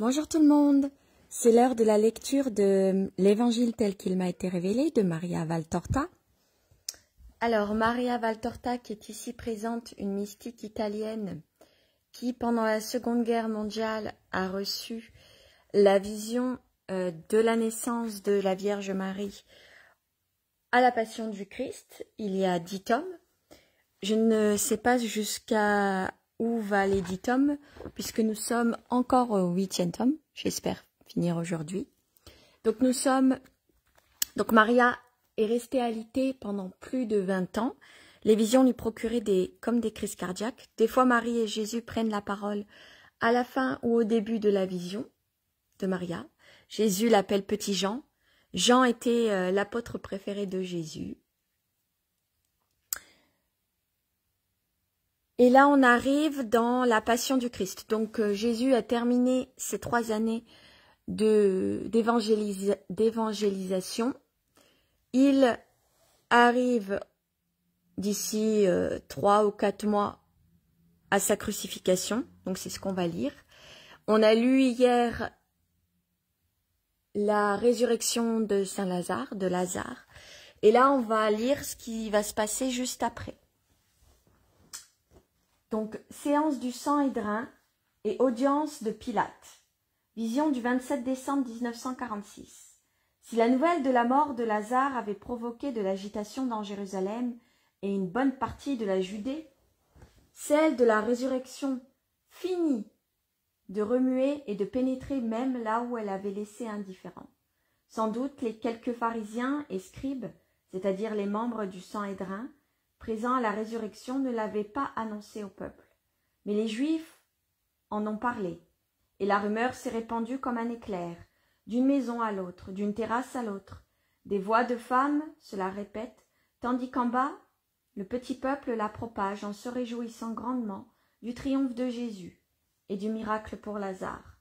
Bonjour tout le monde, c'est l'heure de la lecture de l'évangile tel qu'il m'a été révélé de Maria Valtorta. Alors Maria Valtorta qui est ici présente, une mystique italienne qui pendant la Seconde Guerre mondiale a reçu la vision de la naissance de la Vierge Marie à la Passion du Christ, il y a 10 tomes. Je ne sais pas jusqu'à où va les 10 tomes, puisque nous sommes encore au 8e tome, j'espère finir aujourd'hui. Donc Maria est restée alitée pendant plus de 20 ans. Les visions lui procuraient comme des crises cardiaques. Des fois, Marie et Jésus prennent la parole à la fin ou au début de la vision de Maria. Jésus l'appelle Petit Jean. Jean était l'apôtre préféré de Jésus. Et là, on arrive dans la Passion du Christ. Donc, Jésus a terminé ses 3 années d'évangélisation. Il arrive d'ici 3 ou 4 mois à sa crucifixion. Donc, c'est ce qu'on va lire. On a lu hier la résurrection de Saint Lazare, de Lazare. Et là, on va lire ce qui va se passer juste après. Donc, séance du sang et drain et audience de Pilate. Vision du 27 décembre 1946. Si la nouvelle de la mort de Lazare avait provoqué de l'agitation dans Jérusalem et une bonne partie de la Judée, celle de la résurrection finit de remuer et de pénétrer même là où elle avait laissé indifférent. Sans doute les quelques pharisiens et scribes, c'est-à-dire les membres du sang et drain, présents à la résurrection, ne l'avaient pas annoncé au peuple. Mais les Juifs en ont parlé, et la rumeur s'est répandue comme un éclair, d'une maison à l'autre, d'une terrasse à l'autre. Des voix de femmes se la répètent, tandis qu'en bas, le petit peuple la propage en se réjouissant grandement du triomphe de Jésus et du miracle pour Lazare.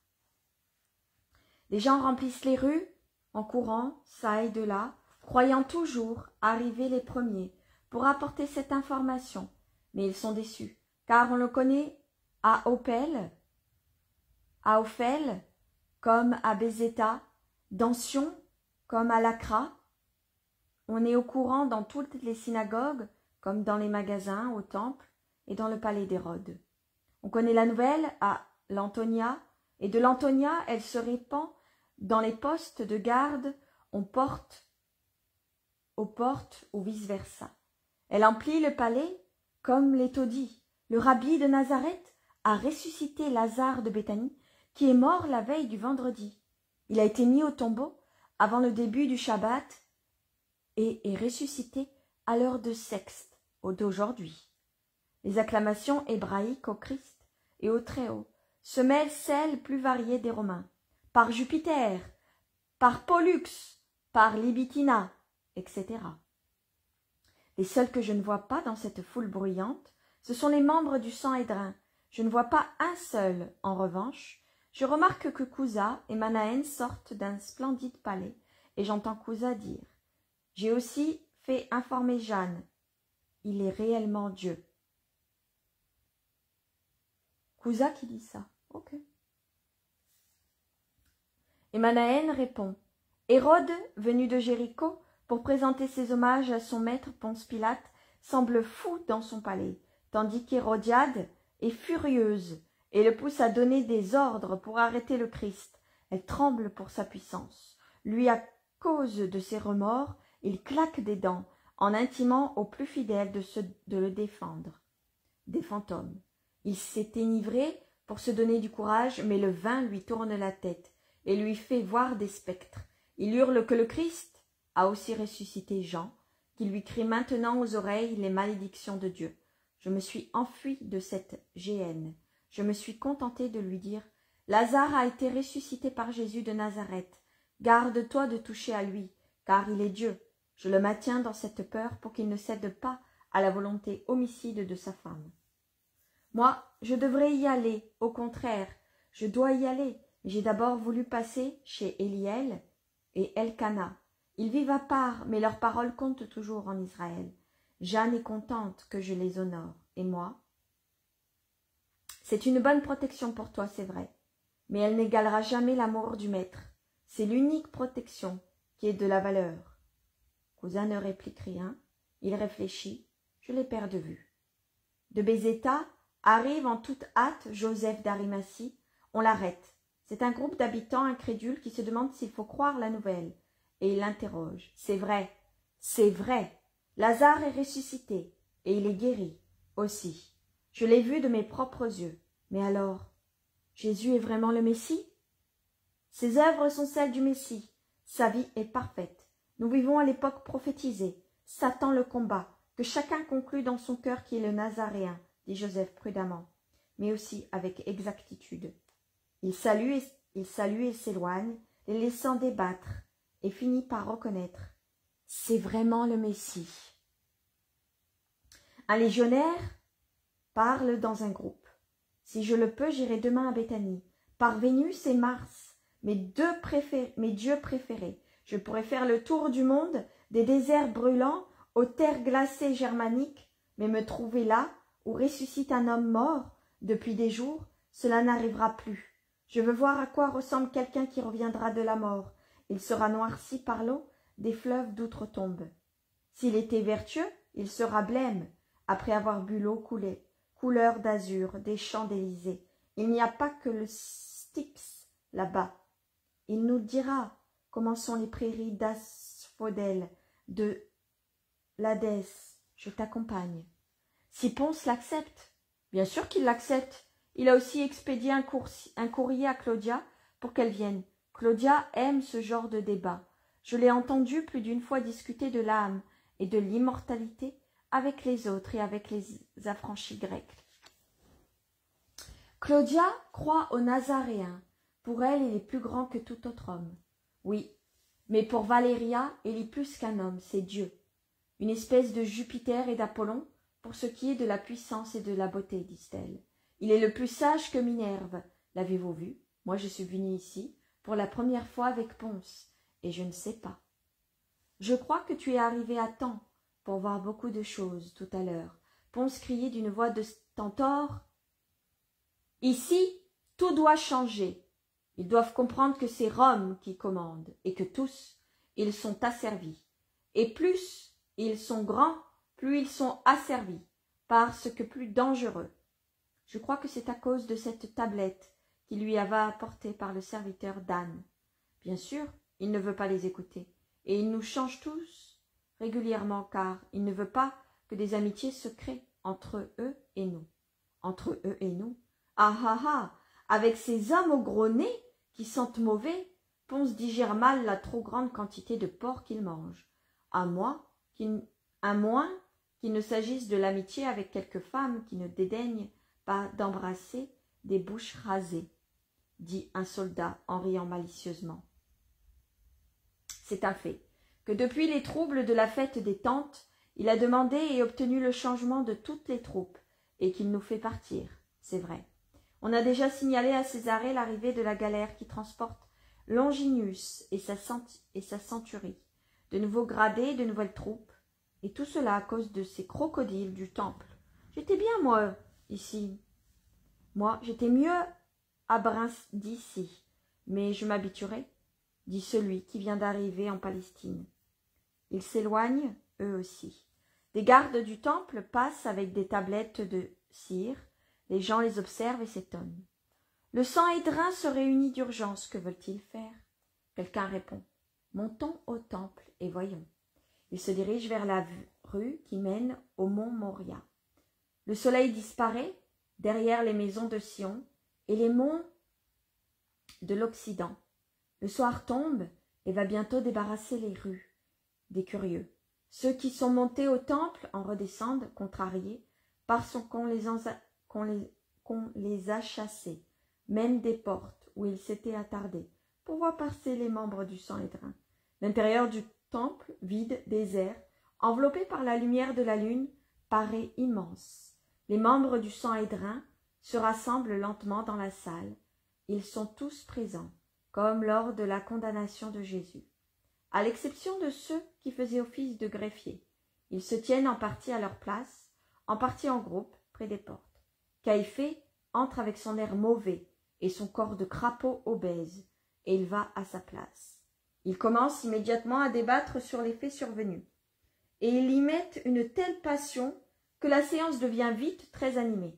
Les gens remplissent les rues en courant, çà et de là, croyant toujours arriver les premiers pour apporter cette information, mais ils sont déçus, car on le connaît à Ophel comme à Bézéta, dans Sion comme à Lacra. On est au courant dans toutes les synagogues, comme dans les magasins, au temple et dans le palais d'Hérode. On connaît la nouvelle à l'Antonia, et de l'Antonia, elle se répand dans les postes de garde, aux portes ou vice-versa. Elle emplit le palais comme les taudis. Le rabbi de Nazareth a ressuscité Lazare de Béthanie, qui est mort la veille du vendredi. Il a été mis au tombeau avant le début du Shabbat et est ressuscité à l'heure de sexte, d'aujourd'hui. Les acclamations hébraïques au Christ et au Très-Haut se mêlent celles plus variées des Romains. Par Jupiter, par Pollux, par Libitina, etc. Les seuls que je ne vois pas dans cette foule bruyante, ce sont les membres du sang et drain. Je ne vois pas un seul, en revanche. Je remarque que Cusa et Manahen sortent d'un splendide palais, et j'entends Cusa dire « J'ai aussi fait informer Jeanne. Il est réellement Dieu. » Cusa qui dit ça. Ok. Et Manahen répond « Hérode, venu de Jéricho, pour présenter ses hommages à son maître Ponce Pilate, semble fou dans son palais, tandis qu'Hérodiade est furieuse et le pousse à donner des ordres pour arrêter le Christ. Elle tremble pour sa puissance. Lui, à cause de ses remords, il claque des dents, en intimant aux plus fidèles de le défendre. Des fantômes. Il s'est enivré pour se donner du courage, mais le vin lui tourne la tête et lui fait voir des spectres. Il hurle que le Christ a aussi ressuscité Jean, qui lui crie maintenant aux oreilles les malédictions de Dieu. Je me suis enfui de cette géhenne. Je me suis contenté de lui dire « Lazare a été ressuscité par Jésus de Nazareth. Garde-toi de toucher à lui, car il est Dieu. Je le maintiens dans cette peur pour qu'il ne cède pas à la volonté homicide de sa femme. Moi, je devrais y aller, au contraire, je dois y aller. J'ai d'abord voulu passer chez Éliel et Elkana. Ils vivent à part, mais leurs paroles comptent toujours en Israël. Jeanne est contente que je les honore. Et moi? C'est une bonne protection pour toi, c'est vrai. mais elle n'égalera jamais l'amour du maître. C'est l'unique protection qui est de la valeur. Cousin ne réplique rien, il réfléchit, je les perds de vue. De Bézéta arrive en toute hâte Joseph d'Arimathie, on l'arrête. C'est un groupe d'habitants incrédules qui se demandent s'il faut croire la nouvelle, et il l'interroge. C'est vrai, Lazare est ressuscité, et il est guéri, aussi. Je l'ai vu de mes propres yeux. Mais alors, Jésus est vraiment le Messie? Ses œuvres sont celles du Messie. Sa vie est parfaite. Nous vivons à l'époque prophétisée. Satan le combat. Que chacun conclue dans son cœur qui est le Nazaréen, dit Joseph prudemment, mais aussi avec exactitude. Il salue et s'éloigne, les laissant débattre, et finit par reconnaître. C'est vraiment le Messie. Un légionnaire parle dans un groupe. Si je le peux, j'irai demain à Béthanie. Par Vénus et Mars, mes dieux préférés, je pourrais faire le tour du monde, des déserts brûlants aux terres glacées germaniques, mais me trouver là, où ressuscite un homme mort depuis des jours, cela n'arrivera plus. Je veux voir à quoi ressemble quelqu'un qui reviendra de la mort. Il sera noirci par l'eau des fleuves d'outre-tombe. S'il était vertueux, il sera blême, après avoir bu l'eau coulée, couleur d'azur des champs d'Élysée. Il n'y a pas que le Styx là-bas. Il nous dira comment sont les prairies d'asphodèle, de l'Hadès. Je t'accompagne. Si Ponce l'accepte, bien sûr qu'il l'accepte. Il a aussi expédié un courrier à Claudia pour qu'elle vienne. Claudia aime ce genre de débat. Je l'ai entendu plus d'une fois discuter de l'âme et de l'immortalité avec les autres et avec les affranchis grecs. Claudia croit aux Nazaréens. Pour elle, il est plus grand que tout autre homme. Oui, mais pour Valéria, il est plus qu'un homme, c'est Dieu. Une espèce de Jupiter et d'Apollon pour ce qui est de la puissance et de la beauté, disent-elles. Il est le plus sage que Minerve. L'avez-vous vu? Moi, je suis venue ici pour la première fois avec Ponce, et je ne sais pas. Je crois que tu es arrivé à temps pour voir beaucoup de choses tout à l'heure. Ponce criait d'une voix de stentor. Ici, tout doit changer. Ils doivent comprendre que c'est Rome qui commande, et que tous, ils sont asservis. Et plus ils sont grands, plus ils sont asservis, parce que plus dangereux. Je crois que c'est à cause de cette tablette qui lui avait apportée par le serviteur d'Anne. Bien sûr, il ne veut pas les écouter, et il nous change tous régulièrement, car il ne veut pas que des amitiés se créent entre eux et nous. Entre eux et nous. Ah ah ah! Avec ces hommes au gros nez qui sentent mauvais, Ponce digère mal la trop grande quantité de porc qu'il mange, à moins qu'il ne s'agisse de l'amitié avec quelques femmes qui ne dédaignent pas d'embrasser des bouches rasées, dit un soldat en riant malicieusement. C'est un fait que depuis les troubles de la fête des tentes, il a demandé et obtenu le changement de toutes les troupes, et qu'il nous fait partir, c'est vrai. On a déjà signalé à Césarée l'arrivée de la galère qui transporte Longinus et sa centurie, de nouveaux gradés, de nouvelles troupes, et tout cela à cause de ces crocodiles du temple. J'étais bien, moi, ici. Moi, j'étais mieux à Brindisi, mais je m'habituerai, dit celui qui vient d'arriver en Palestine. Ils s'éloignent, eux aussi. Des gardes du temple passent avec des tablettes de cire. Les gens les observent et s'étonnent. Le Sanhédrin se réunit d'urgence. Que veulent-ils faire? Quelqu'un répond. Montons au temple et voyons. Ils se dirigent vers la rue qui mène au mont Moria. Le soleil disparaît derrière les maisons de Sion et les monts de l'Occident. Le soir tombe et va bientôt débarrasser les rues des curieux. Ceux qui sont montés au temple en redescendent, contrariés, parce qu'on les a chassés, même des portes où ils s'étaient attardés, pour voir passer les membres du Sanhédrin. L'intérieur du temple, vide, désert, enveloppé par la lumière de la lune, paraît immense. Les membres du Sanhédrin se rassemblent lentement dans la salle. Ils sont tous présents, comme lors de la condamnation de Jésus, à l'exception de ceux qui faisaient office de greffiers. Ils se tiennent en partie à leur place, en partie en groupe, près des portes. Caïphée entre avec son air mauvais et son corps de crapaud obèse, et il va à sa place. Il commence immédiatement à débattre sur les faits survenus, et ils y mettent une telle passion que la séance devient vite très animée.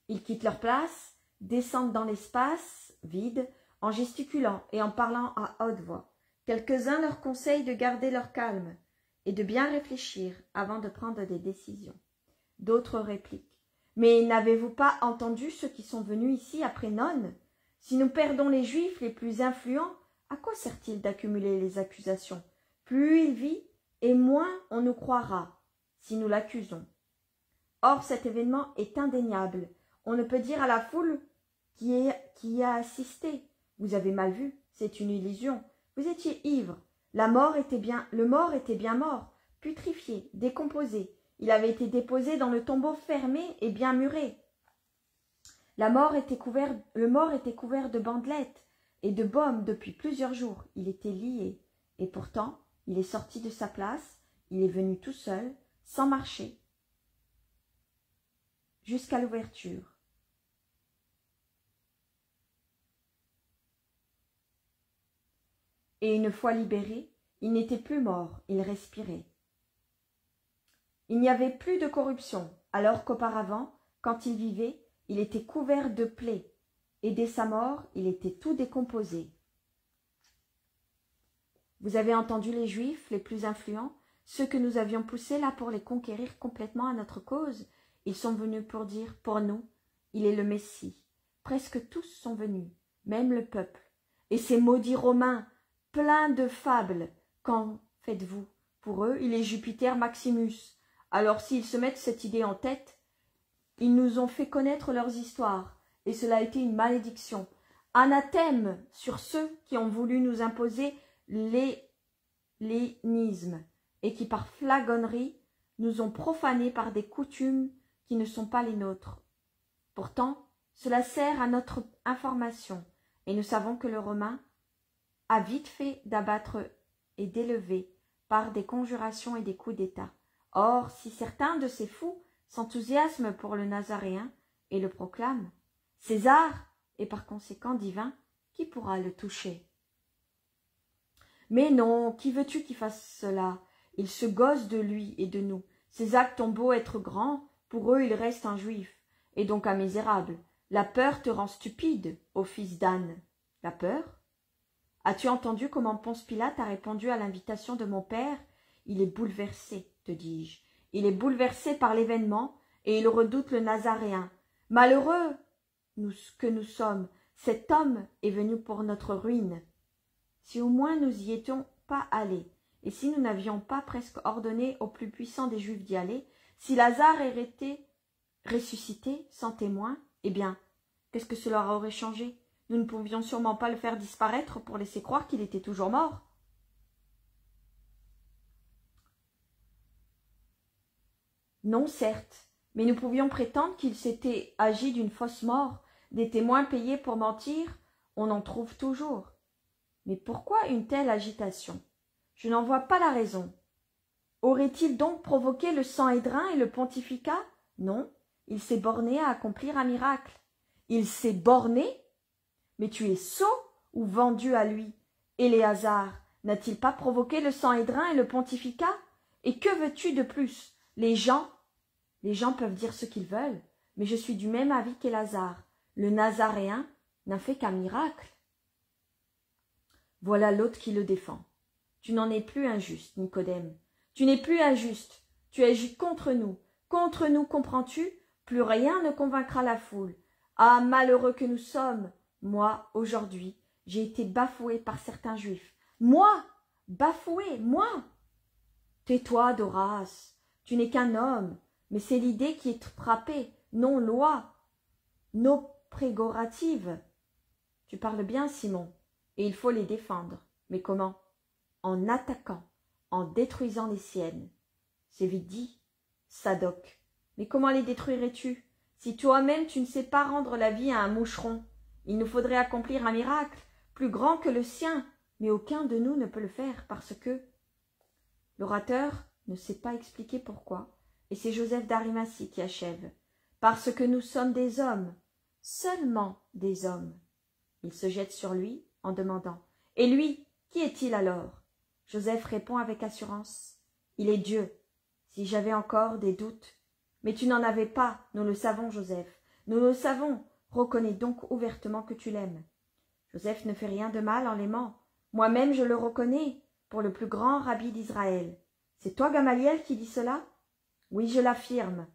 Ils quittent leur place, descendent dans l'espace vide, en gesticulant et en parlant à haute voix. Quelques-uns leur conseillent de garder leur calme et de bien réfléchir avant de prendre des décisions. D'autres répliquent. « Mais n'avez-vous pas entendu ceux qui sont venus ici après Non? Si nous perdons les Juifs les plus influents, à quoi sert-il d'accumuler les accusations? Plus il vit, et moins on nous croira, si nous l'accusons. Or cet événement est indéniable. On ne peut dire à la foule qui y a assisté. Vous avez mal vu, c'est une illusion. Vous étiez ivre. Le mort était bien mort, putrifié, décomposé. Il avait été déposé dans le tombeau fermé et bien muré. Le mort était couvert de bandelettes et de baumes depuis plusieurs jours. Il était lié. Et pourtant, il est sorti de sa place, il est venu tout seul, sans marcher, jusqu'à l'ouverture. Et une fois libéré, il n'était plus mort, il respirait. Il n'y avait plus de corruption, alors qu'auparavant, quand il vivait, il était couvert de plaies, et dès sa mort, il était tout décomposé. Vous avez entendu les Juifs les plus influents, ceux que nous avions poussés là pour les conquérir complètement à notre cause. Ils sont venus pour dire, pour nous, il est le Messie. Presque tous sont venus, même le peuple. Et ces maudits Romains, pleins de fables, qu'en faites-vous? Pour eux, il est Jupiter Maximus. Alors s'ils se mettent cette idée en tête, ils nous ont fait connaître leurs histoires, et cela a été une malédiction. Anathème sur ceux qui ont voulu nous imposer l'hellénisme, et qui par flagornerie nous ont profanés par des coutumes qui ne sont pas les nôtres. Pourtant, cela sert à notre information, et nous savons que le Romain a vite fait d'abattre et d'élever par des conjurations et des coups d'État. Or, si certains de ces fous s'enthousiasment pour le Nazaréen et le proclament, César est par conséquent divin, qui pourra le toucher? Mais non, qui veux-tu qui fasse cela? Ils se gossent de lui et de nous. Ces actes ont beau être grands, pour eux il reste un juif, et donc un misérable. La peur te rend stupide, ô fils d'Anne. La peur? As-tu entendu comment Ponce Pilate a répondu à l'invitation de mon père? Il est bouleversé, te dis-je. Il est bouleversé par l'événement, et il redoute le Nazaréen. Malheureux que nous sommes, cet homme est venu pour notre ruine. Si au moins nous y étions pas allés, et si nous n'avions pas presque ordonné au plus puissant des Juifs d'y aller, si Lazare ait été ressuscité sans témoin, eh bien, qu'est-ce que cela aurait changé? Nous ne pouvions sûrement pas le faire disparaître pour laisser croire qu'il était toujours mort. Non, certes, mais nous pouvions prétendre qu'il s'était agi d'une fausse mort. Des témoins payés pour mentir, on en trouve toujours. Mais pourquoi une telle agitation? Je n'en vois pas la raison. Aurait-il donc provoqué le Sanhédrin et le pontificat? Non, il s'est borné à accomplir un miracle. Il s'est borné? Mais tu es sot ou vendu à lui? Éléazar n'a-t-il pas provoqué le Sanhédrin et le pontificat? Et que veux-tu de plus? Les gens peuvent dire ce qu'ils veulent, mais je suis du même avis qu'Éléazar. Le Nazaréen n'a fait qu'un miracle. Voilà l'autre qui le défend. Tu n'en es plus injuste, Nicodème. Tu n'es plus injuste. Tu agis contre nous. Contre nous, comprends-tu? Plus rien ne convaincra la foule. Ah, malheureux que nous sommes! Moi, aujourd'hui, j'ai été bafoué par certains juifs. Moi! Bafoué, moi! Tais-toi, Doras. Tu n'es qu'un homme, mais c'est l'idée qui est frappée, non loi, non prérogative. Tu parles bien, Simon, et il faut les défendre. Mais comment? En attaquant, en détruisant les siennes. C'est vite dit, Sadoc. Mais comment les détruirais-tu? Si toi-même tu ne sais pas rendre la vie à un moucheron, il nous faudrait accomplir un miracle plus grand que le sien, mais aucun de nous ne peut le faire parce que... L'orateur ne sait pas expliquer pourquoi, et c'est Joseph d'Arimathie qui achève. Parce que nous sommes des hommes, seulement des hommes. Il se jette sur lui en demandant « Et lui, qui est-il alors ?» Joseph répond avec assurance « Il est Dieu. Si j'avais encore des doutes. Mais tu n'en avais pas, nous le savons, Joseph. Nous le savons. Reconnais donc ouvertement que tu l'aimes. » Joseph ne fait rien de mal en l'aimant. Moi-même je le reconnais pour le plus grand rabbi d'Israël. C'est toi, Gamaliel, qui dis cela? Oui, je l'affirme,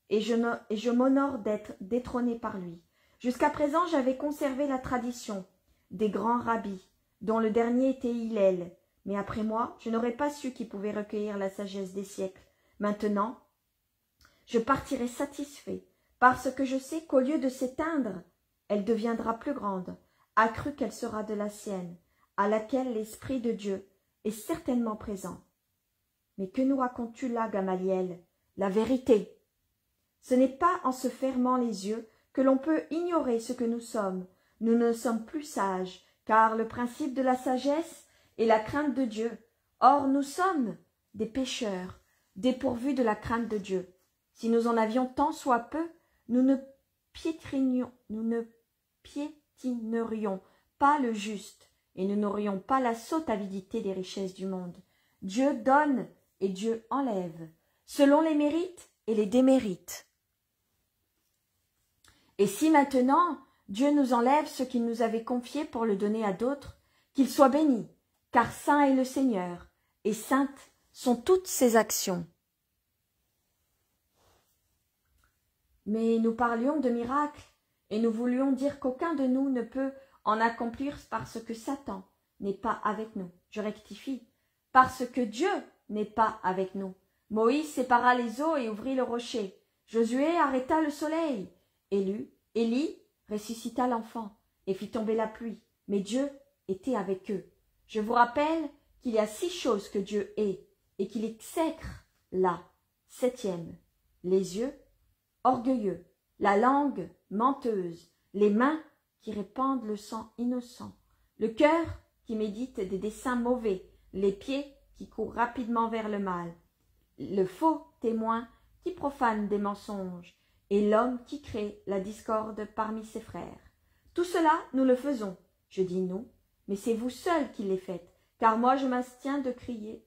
et je m'honore d'être détrôné par lui. Jusqu'à présent, j'avais conservé la tradition des grands rabbis, dont le dernier était Hillel. Mais après moi, je n'aurais pas su qui pouvait recueillir la sagesse des siècles. Maintenant, je partirai satisfait, parce que je sais qu'au lieu de s'éteindre, elle deviendra plus grande, accrue qu'elle sera de la sienne, à laquelle l'Esprit de Dieu est certainement présent. Mais que nous racontes-tu là, Gamaliel? La vérité. Ce n'est pas en se fermant les yeux que l'on peut ignorer ce que nous sommes. Nous ne sommes plus sages, car le principe de la sagesse est la crainte de Dieu. Or, nous sommes des pécheurs, dépourvus de la crainte de Dieu. Si nous en avions tant soit peu, nous ne piétinerions pas le juste, et nous n'aurions pas la sotte avidité des richesses du monde. Dieu donne et Dieu enlève, selon les mérites et les démérites. Et si maintenant Dieu nous enlève ce qu'il nous avait confié pour le donner à d'autres, qu'il soit béni, car saint est le Seigneur, et saintes sont toutes ses actions. Mais nous parlions de miracles, et nous voulions dire qu'aucun de nous ne peut en accomplir parce que Satan n'est pas avec nous. Je rectifie, parce que Dieu n'est pas avec nous. Moïse sépara les eaux et ouvrit le rocher. Josué arrêta le soleil. Élie ressuscita l'enfant et fit tomber la pluie. Mais Dieu était avec eux. Je vous rappelle qu'il y a 6 choses que Dieu est et qu'il exècre la 7e. Les yeux orgueilleux, la langue menteuse, les mains qui répandent le sang innocent, le cœur qui médite des desseins mauvais, les pieds qui courent rapidement vers le mal, le faux témoin qui profane des mensonges, et l'homme qui crée la discorde parmi ses frères. Tout cela, nous le faisons. Je dis nous, mais c'est vous seuls qui les faites, car moi je m'abstiens de crier,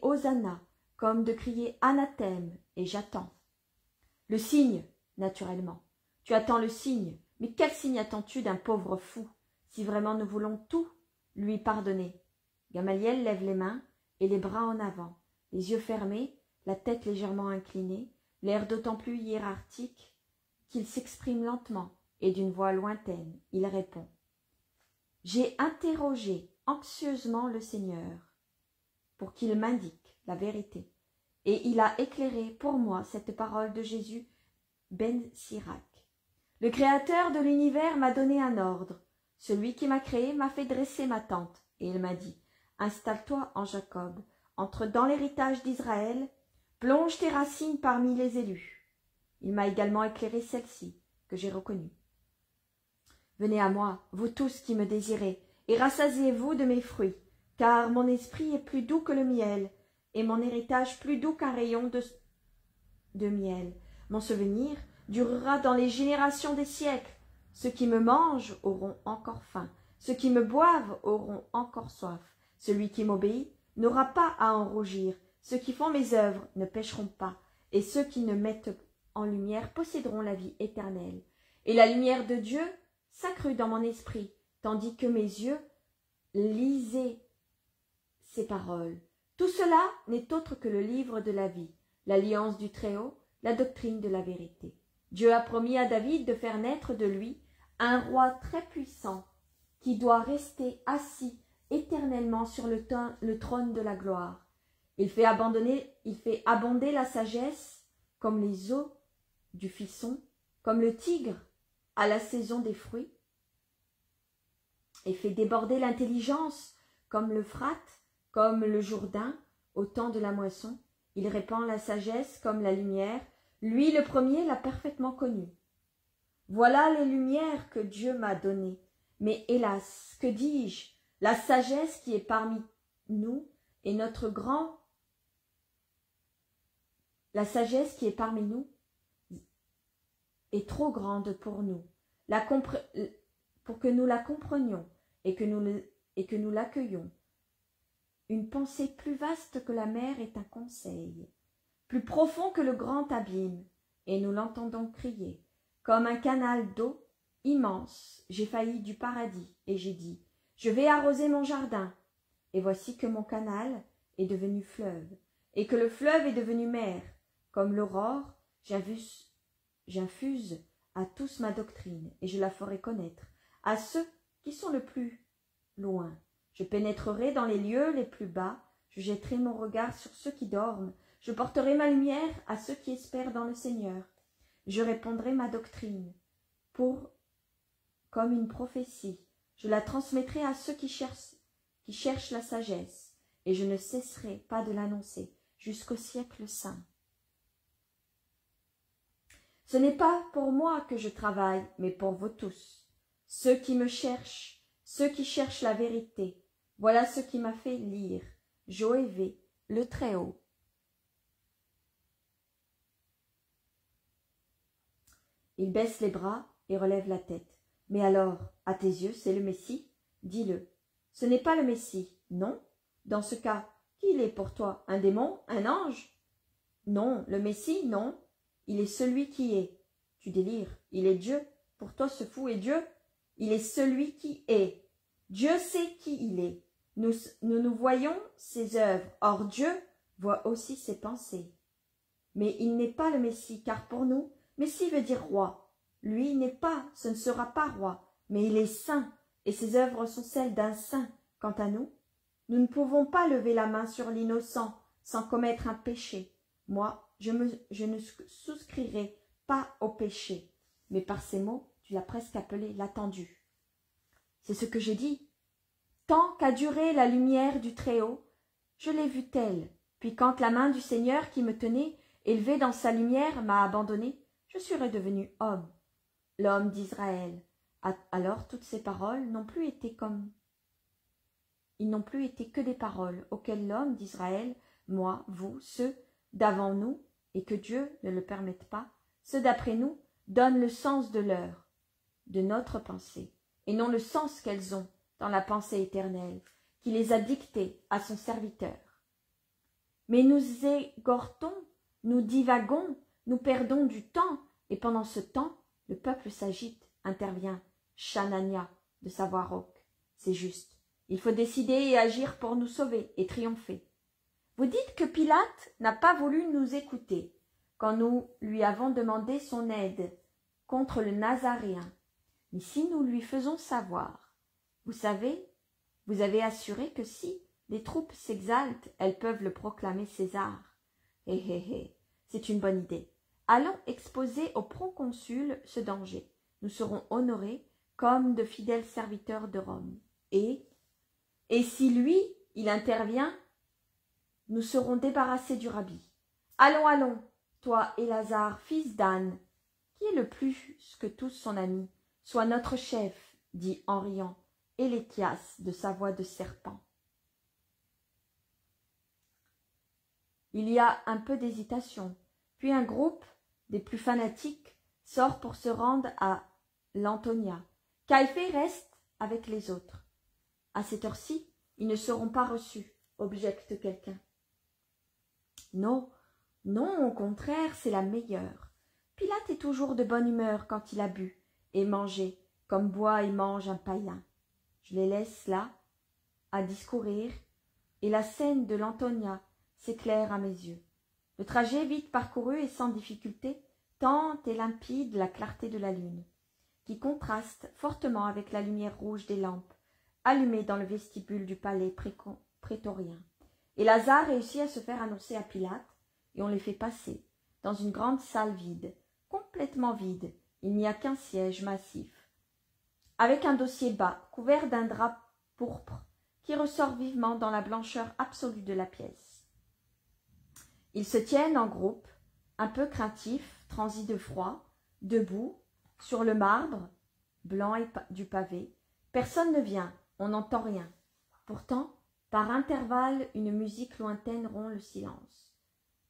Hosanna, comme de crier anathème, et j'attends. Le signe, naturellement. Tu attends le signe, mais quel signe attends-tu d'un pauvre fou, si vraiment nous voulons tout lui pardonner? Gamaliel lève les mains et les bras en avant, les yeux fermés, la tête légèrement inclinée, l'air d'autant plus hiérarchique qu'il s'exprime lentement et d'une voix lointaine. Il répond « J'ai interrogé anxieusement le Seigneur pour qu'il m'indique la vérité, et il a éclairé pour moi cette parole de Jésus ben Sirac. Le Créateur de l'univers m'a donné un ordre. Celui qui m'a créé m'a fait dresser ma tente, et il m'a dit « Installe-toi en Jacob, entre dans l'héritage d'Israël, plonge tes racines parmi les élus. » Il m'a également éclairé celle-ci, que j'ai reconnue. « Venez à moi, vous tous qui me désirez, et rassasiez-vous de mes fruits, car mon esprit est plus doux que le miel, et mon héritage plus doux qu'un rayon de miel. Mon souvenir durera dans les générations des siècles. Ceux qui me mangent auront encore faim, ceux qui me boivent auront encore soif. Celui qui m'obéit n'aura pas à en rougir. Ceux qui font mes œuvres ne pécheront pas, et ceux qui me mettent en lumière posséderont la vie éternelle. Et la lumière de Dieu s'accrut dans mon esprit, tandis que mes yeux lisaient ces paroles. Tout cela n'est autre que le livre de la vie, l'alliance du Très-Haut, la doctrine de la vérité. Dieu a promis à David de faire naître de lui un roi très puissant qui doit rester assis éternellement sur le trône de la gloire. Il fait abonder la sagesse comme les eaux du Fisson, comme le tigre à la saison des fruits, et fait déborder l'intelligence comme l'Euphrate, comme le Jourdain au temps de la moisson. Il répand la sagesse comme la lumière. Lui, le premier, l'a parfaitement connue. Voilà les lumières que Dieu m'a données. Mais hélas, que dis-je? La sagesse qui est parmi nous est notre grand... La sagesse qui est parmi nous est trop grande pour nous, pour que nous la comprenions et que nous l'accueillions. Une pensée plus vaste que la mer est un conseil, plus profond que le grand abîme, et nous l'entendons crier. Comme un canal d'eau immense, j'ai failli du paradis, et j'ai dit, je vais arroser mon jardin. Et voici que mon canal est devenu fleuve, et que le fleuve est devenu mer. Comme l'aurore, j'infuse à tous ma doctrine, et je la ferai connaître à ceux qui sont le plus loin. Je pénétrerai dans les lieux les plus bas, je jetterai mon regard sur ceux qui dorment, je porterai ma lumière à ceux qui espèrent dans le Seigneur. Je répondrai ma doctrine comme une prophétie. Je la transmettrai à ceux qui cherchent la sagesse, et je ne cesserai pas de l'annoncer jusqu'au siècle saint. Ce n'est pas pour moi que je travaille, mais pour vous tous, ceux qui me cherchent, ceux qui cherchent la vérité. Voilà ce qui m'a fait lire Joëvé, le Très-Haut. Il baisse les bras et relève la tête. Mais alors, à tes yeux, c'est le Messie? Dis-le. Ce n'est pas le Messie, non? Dans ce cas, qui il est pour toi? Un démon? Un ange? Non, le Messie, non. Il est celui qui est. Tu délires. Il est Dieu. Pour toi, ce fou est Dieu? Il est celui qui est. Dieu sait qui il est. Nous voyons ses œuvres. Or, Dieu voit aussi ses pensées. Mais il n'est pas le Messie, car pour nous, Messie veut dire roi. Lui ce ne sera pas roi, mais il est saint, et ses œuvres sont celles d'un saint. Quant à nous, nous ne pouvons pas lever la main sur l'innocent sans commettre un péché. Moi, je ne souscrirai pas au péché. Mais par ces mots, tu l'as presque appelé l'attendu. C'est ce que j'ai dit. Tant qu'a duré la lumière du Très-Haut, je l'ai vue telle. Puis quand la main du Seigneur qui me tenait, élevée dans sa lumière, m'a abandonné, je suis redevenu homme, l'homme d'Israël. Alors toutes ces paroles n'ont plus été ils n'ont plus été que des paroles auxquelles l'homme d'Israël, moi, vous, ceux d'avant nous, et que Dieu ne le permette pas, ceux d'après nous, donnent le sens de notre pensée, et non le sens qu'elles ont dans la pensée éternelle, qui les a dictées à son serviteur. Mais nous égortons, nous divaguons, nous perdons du temps, et pendant ce temps, le peuple s'agite, intervient Chanania de sa voix rauque. C'est juste. Il faut décider et agir pour nous sauver et triompher. Vous dites que Pilate n'a pas voulu nous écouter quand nous lui avons demandé son aide contre le Nazaréen. Mais si nous lui faisons savoir, vous savez, vous avez assuré que si les troupes s'exaltent, elles peuvent le proclamer César. C'est une bonne idée. Allons exposer au proconsul ce danger. Nous serons honorés comme de fidèles serviteurs de Rome. Et si lui, il intervient, nous serons débarrassés du rabbi. Allons, allons, toi, Élazar, fils d'Anne, qui est le plus que tous son ami, sois notre chef, dit en riant Éléchias de sa voix de serpent. Il y a un peu d'hésitation, puis un groupe des plus fanatiques sort pour se rendre à l'Antonia. Caïphée reste avec les autres. À cette heure-ci, ils ne seront pas reçus, objecte quelqu'un. Non, non, au contraire, c'est la meilleure. Pilate est toujours de bonne humeur quand il a bu et mangé, comme boit et mange un païen. Je les laisse là, à discourir, et la scène de l'Antonia s'éclaire à mes yeux. Le trajet vite parcouru et sans difficulté, tant est limpide la clarté de la lune, qui contraste fortement avec la lumière rouge des lampes allumées dans le vestibule du palais prétorien. Et Lazare réussit à se faire annoncer à Pilate, et on les fait passer dans une grande salle vide, complètement vide. Il n'y a qu'un siège massif, avec un dossier bas, couvert d'un drap pourpre, qui ressort vivement dans la blancheur absolue de la pièce. Ils se tiennent en groupe, un peu craintifs, transis de froid, debout, sur le marbre, blanc du pavé. Personne ne vient, on n'entend rien. Pourtant, par intervalles, une musique lointaine rompt le silence.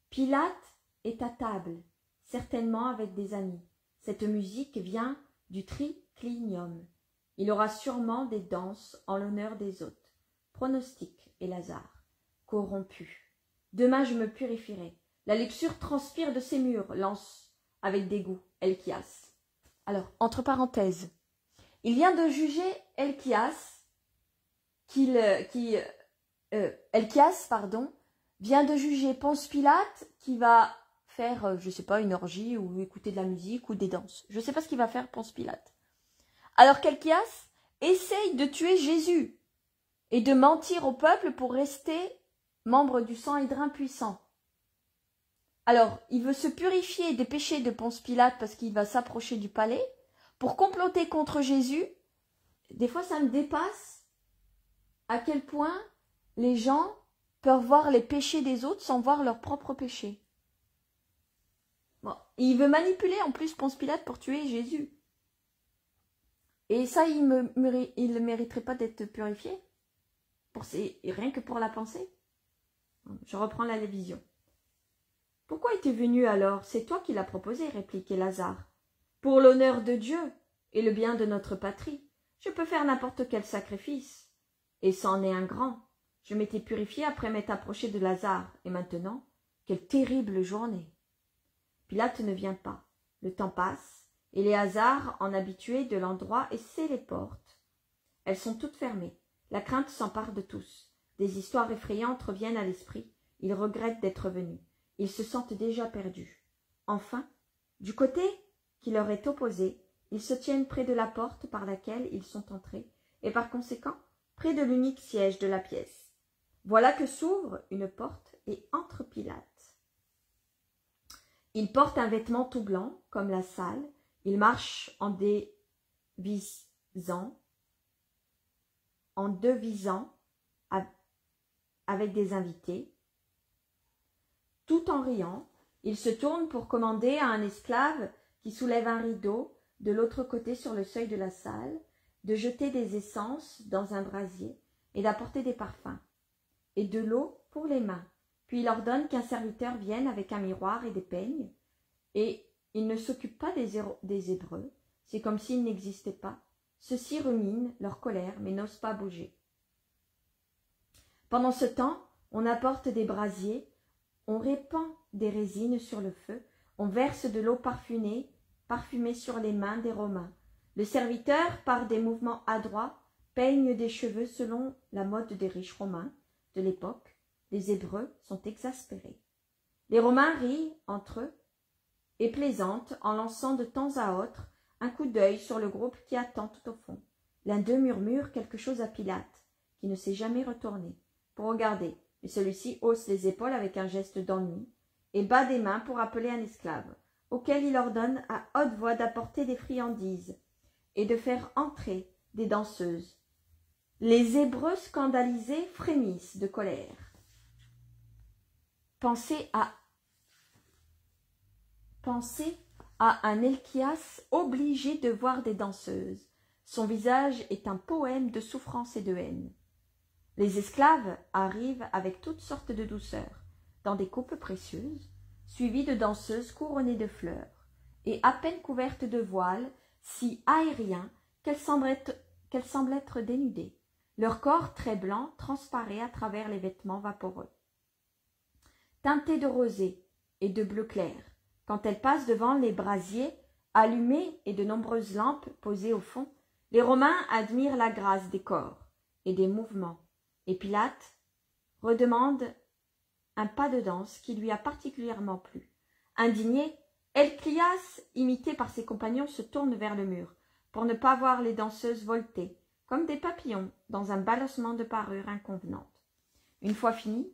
Pilate est à table, certainement avec des amis. Cette musique vient du triclinium. Il aura sûrement des danses en l'honneur des hôtes. Pronostic, et Lazare, corrompu. Demain je me purifierai. La luxure transpire de ses murs, lance avec dégoût Helkias. Alors, entre parenthèses, il vient de juger Helkias, Helkias, vient de juger Ponce Pilate qui va faire, je ne sais pas, une orgie ou écouter de la musique ou des danses. Je ne sais pas ce qu'il va faire Ponce Pilate. Alors qu'Helkias essaye de tuer Jésus et de mentir au peuple pour rester membre du Sanhédrin puissant. Alors, il veut se purifier des péchés de Ponce Pilate parce qu'il va s'approcher du palais pour comploter contre Jésus. Des fois, ça me dépasse à quel point les gens peuvent voir les péchés des autres sans voir leurs propres péchés. Bon, il veut manipuler en plus Ponce Pilate pour tuer Jésus. Et ça, il ne mériterait pas d'être purifié rien que pour la pensée. Je reprends la vision. Pourquoi es-tu venu alors? C'est toi qui l'as proposé, répliquait Lazare. Pour l'honneur de Dieu et le bien de notre patrie, je peux faire n'importe quel sacrifice. Et c'en est un grand. Je m'étais purifié après m'être approché de Lazare, et maintenant, quelle terrible journée. Pilate ne vient pas. Le temps passe, et les hasards, en habitués de l'endroit, essaient les portes. Elles sont toutes fermées. La crainte s'empare de tous. Des histoires effrayantes reviennent à l'esprit. Ils regrettent d'être venus. Ils se sentent déjà perdus. Enfin, du côté qui leur est opposé, ils se tiennent près de la porte par laquelle ils sont entrés, et par conséquent, près de l'unique siège de la pièce. Voilà que s'ouvre une porte et entre Pilate. Il porte un vêtement tout blanc, comme la salle. Il marche en devisant avec des invités. Tout en riant, il se tourne pour commander à un esclave qui soulève un rideau de l'autre côté sur le seuil de la salle, de jeter des essences dans un brasier et d'apporter des parfums, et de l'eau pour les mains. Puis il ordonne qu'un serviteur vienne avec un miroir et des peignes, et il ne s'occupe pas des Hébreux, c'est comme s'ils n'existaient pas. Ceux-ci ruminent leur colère, mais n'osent pas bouger. Pendant ce temps, on apporte des brasiers, on répand des résines sur le feu, on verse de l'eau parfumée sur les mains des Romains. Le serviteur, par des mouvements adroits, peigne des cheveux selon la mode des riches Romains de l'époque. Les Hébreux sont exaspérés. Les Romains rient entre eux et plaisantent en lançant de temps à autre un coup d'œil sur le groupe qui attend tout au fond. L'un d'eux murmure quelque chose à Pilate, qui ne s'est jamais retourné pour regarder, mais celui-ci hausse les épaules avec un geste d'ennui et bat des mains pour appeler un esclave, auquel il ordonne à haute voix d'apporter des friandises et de faire entrer des danseuses. Les Hébreux scandalisés frémissent de colère. Pensez à un Helkias obligé de voir des danseuses. Son visage est un poème de souffrance et de haine. Les esclaves arrivent avec toutes sortes de douceurs, dans des coupes précieuses, suivies de danseuses couronnées de fleurs, et à peine couvertes de voiles, si aériens qu'elles semblent être dénudées. Leur corps très blanc transparaît à travers les vêtements vaporeux. Teintés de rosé et de bleu clair, quand elles passent devant les brasiers allumés et de nombreuses lampes posées au fond, les Romains admirent la grâce des corps et des mouvements, et Pilate redemande un pas de danse qui lui a particulièrement plu. Indigné, Helkias, imité par ses compagnons, se tourne vers le mur, pour ne pas voir les danseuses volter, comme des papillons, dans un balancement de parure inconvenante. Une fois finie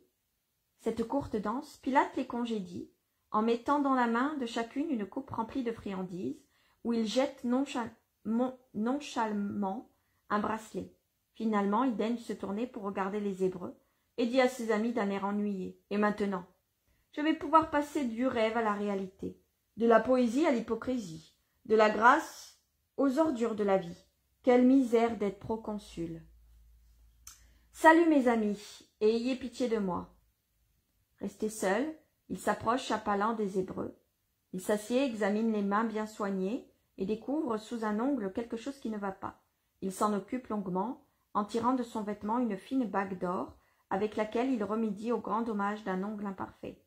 cette courte danse, Pilate les congédie, en mettant dans la main de chacune une coupe remplie de friandises, où il jette nonchalamment un bracelet. Finalement, il daigne se tourner pour regarder les Hébreux, et dit à ses amis d'un air ennuyé, « Et maintenant, je vais pouvoir passer du rêve à la réalité, de la poésie à l'hypocrisie, de la grâce aux ordures de la vie. Quelle misère d'être proconsul. Salut mes amis, et ayez pitié de moi. » Resté seul, il s'approche à pas lents des Hébreux. Il s'assied, examine les mains bien soignées et découvre sous un ongle quelque chose qui ne va pas. Il s'en occupe longuement, en tirant de son vêtement une fine bague d'or, avec laquelle il remédie au grand dommage d'un ongle imparfait.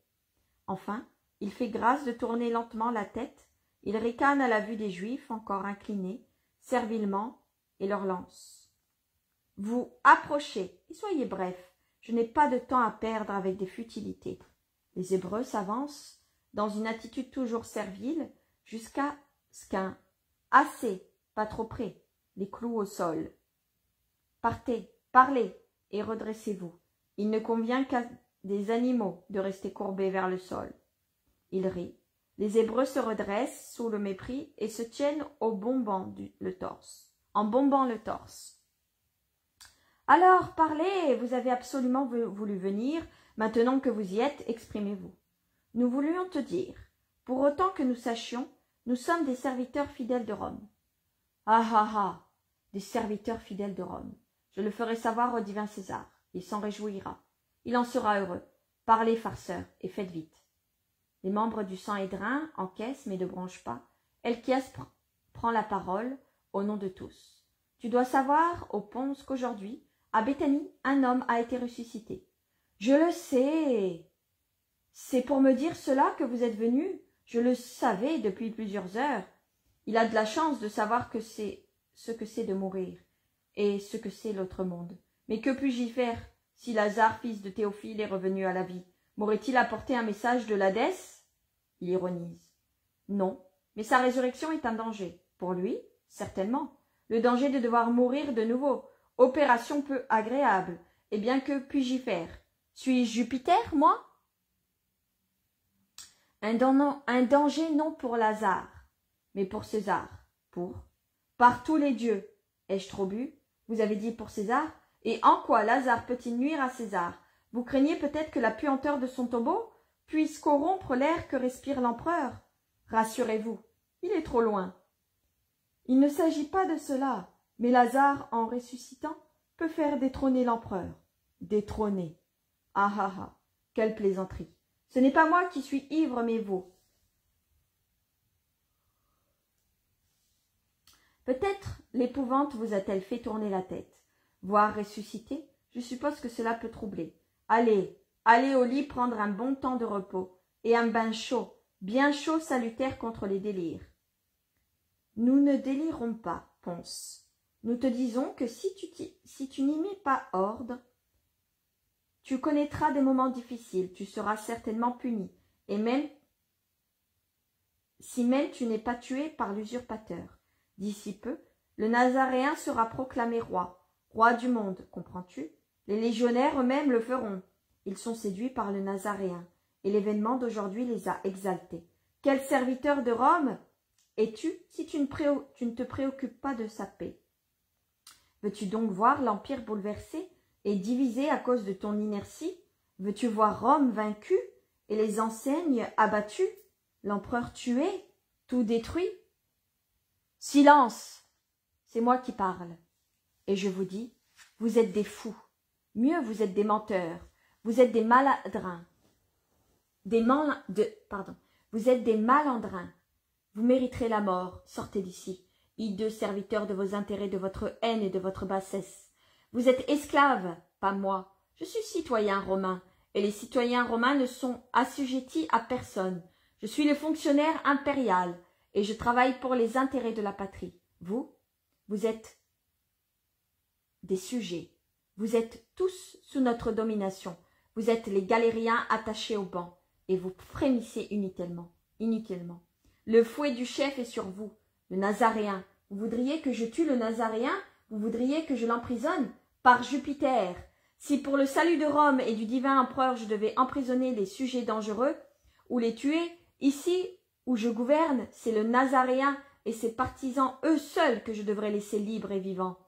Enfin, il fait grâce de tourner lentement la tête, il ricane à la vue des Juifs encore inclinés, servilement, et leur lance. « Vous approchez, et soyez brefs, je n'ai pas de temps à perdre avec des futilités. » Les Hébreux s'avancent, dans une attitude toujours servile, jusqu'à ce qu'un « assez, pas trop près » les cloue au sol. « Partez, parlez, et redressez-vous. Il ne convient qu'à des animaux de rester courbés vers le sol. » Il rit. Les Hébreux se redressent sous le mépris et se tiennent en bombant le torse. « Alors, parlez, vous avez absolument voulu venir, maintenant que vous y êtes, exprimez-vous. » Nous voulions te dire, pour autant que nous sachions, nous sommes des serviteurs fidèles de Rome. Ah ah ah, des serviteurs fidèles de Rome. Je le ferai savoir au divin César. Il s'en réjouira. Il en sera heureux. Parlez, farceurs, et faites vite. Les membres du Sanhédrin encaissent mais ne bronchent pas. Helkias prend la parole au nom de tous. Tu dois savoir, ô Ponce, qu'aujourd'hui, à Béthanie, un homme a été ressuscité. Je le sais. C'est pour me dire cela que vous êtes venu. Je le savais depuis plusieurs heures. Il a de la chance de savoir que c'est ce que c'est de mourir et ce que c'est l'autre monde. Mais que puis-je y faire si Lazare, fils de Théophile, est revenu à la vie? M'aurait-il apporté un message de l'Hadès? Il ironise. Non, mais sa résurrection est un danger. Pour lui, certainement. Le danger de devoir mourir de nouveau. Opération peu agréable. Eh bien, que puis-je y faire? Suis-je Jupiter, moi? Un danger non pour Lazare, mais pour César. Par tous les dieux. Ai-je trop bu? Vous avez dit pour César? Et en quoi Lazare peut-il nuire à César? Vous craignez peut-être que la puanteur de son tombeau puisse corrompre l'air que respire l'empereur? Rassurez-vous, il est trop loin. Il ne s'agit pas de cela, mais Lazare, en ressuscitant, peut faire détrôner l'empereur. Détrôner. Ah ah ah, quelle plaisanterie. Ce n'est pas moi qui suis ivre, mais vous. Peut-être l'épouvante vous a-t-elle fait tourner la tête. Voir ressusciter, je suppose que cela peut troubler. Allez, allez au lit prendre un bon temps de repos, et un bain chaud, bien chaud, salutaire contre les délires. Nous ne délirons pas, Ponce. Nous te disons que si tu n'y mets pas ordre, tu connaîtras des moments difficiles, tu seras certainement puni, et même si tu n'es pas tué par l'usurpateur. D'ici peu, le Nazaréen sera proclamé roi du monde, comprends-tu? Les légionnaires eux-mêmes le feront. Ils sont séduits par le Nazaréen, et l'événement d'aujourd'hui les a exaltés. Quel serviteur de Rome es-tu si tu ne te préoccupes pas de sa paix? Veux-tu donc voir l'Empire bouleversé et divisé à cause de ton inertie? Veux-tu voir Rome vaincue et les enseignes abattues, l'empereur tué, tout détruit? Silence! C'est moi qui parle. Et je vous dis, vous êtes des fous. Mieux, vous êtes des menteurs. Vous êtes des maladrins. Vous êtes des malandrins. Vous mériterez la mort. Sortez d'ici, hideux serviteurs de vos intérêts, de votre haine et de votre bassesse. Vous êtes esclaves, pas moi. Je suis citoyen romain, et les citoyens romains ne sont assujettis à personne. Je suis le fonctionnaire impérial, et je travaille pour les intérêts de la patrie. Vous êtes des sujets. Vous êtes tous sous notre domination. Vous êtes les galériens attachés au banc, et vous frémissez inutilement. Le fouet du chef est sur vous, le Nazaréen. Vous voudriez que je tue le Nazaréen? Vous voudriez que je l'emprisonne? Par Jupiter! Si pour le salut de Rome et du divin empereur je devais emprisonner les sujets dangereux, ou les tuer, ici où je gouverne, c'est le Nazaréen et ses partisans eux seuls que je devrais laisser libres et vivants.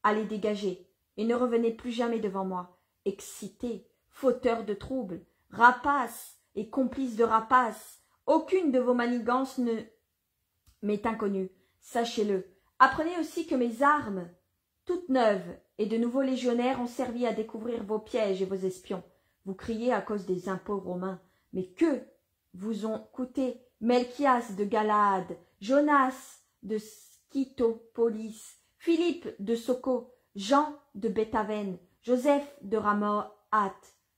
Allez dégager, et ne revenez plus jamais devant moi, excités, fauteurs de troubles, rapaces et complices de rapaces. Aucune de vos manigances ne m'est inconnue, sachez-le. Apprenez aussi que mes armes, toutes neuves, et de nouveaux légionnaires ont servi à découvrir vos pièges et vos espions. Vous criez à cause des impôts romains, mais que vous ont coûté Melchias de Galaad, Jonas de Scythopolis, Philippe de Soko, Jean de Bethaven, Joseph de Ramoat,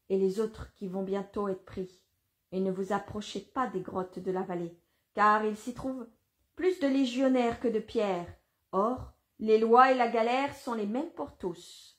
et les autres qui vont bientôt être pris. Et ne vous approchez pas des grottes de la vallée, car il s'y trouve plus de légionnaires que de pierres. Or, les lois et la galère sont les mêmes pour tous.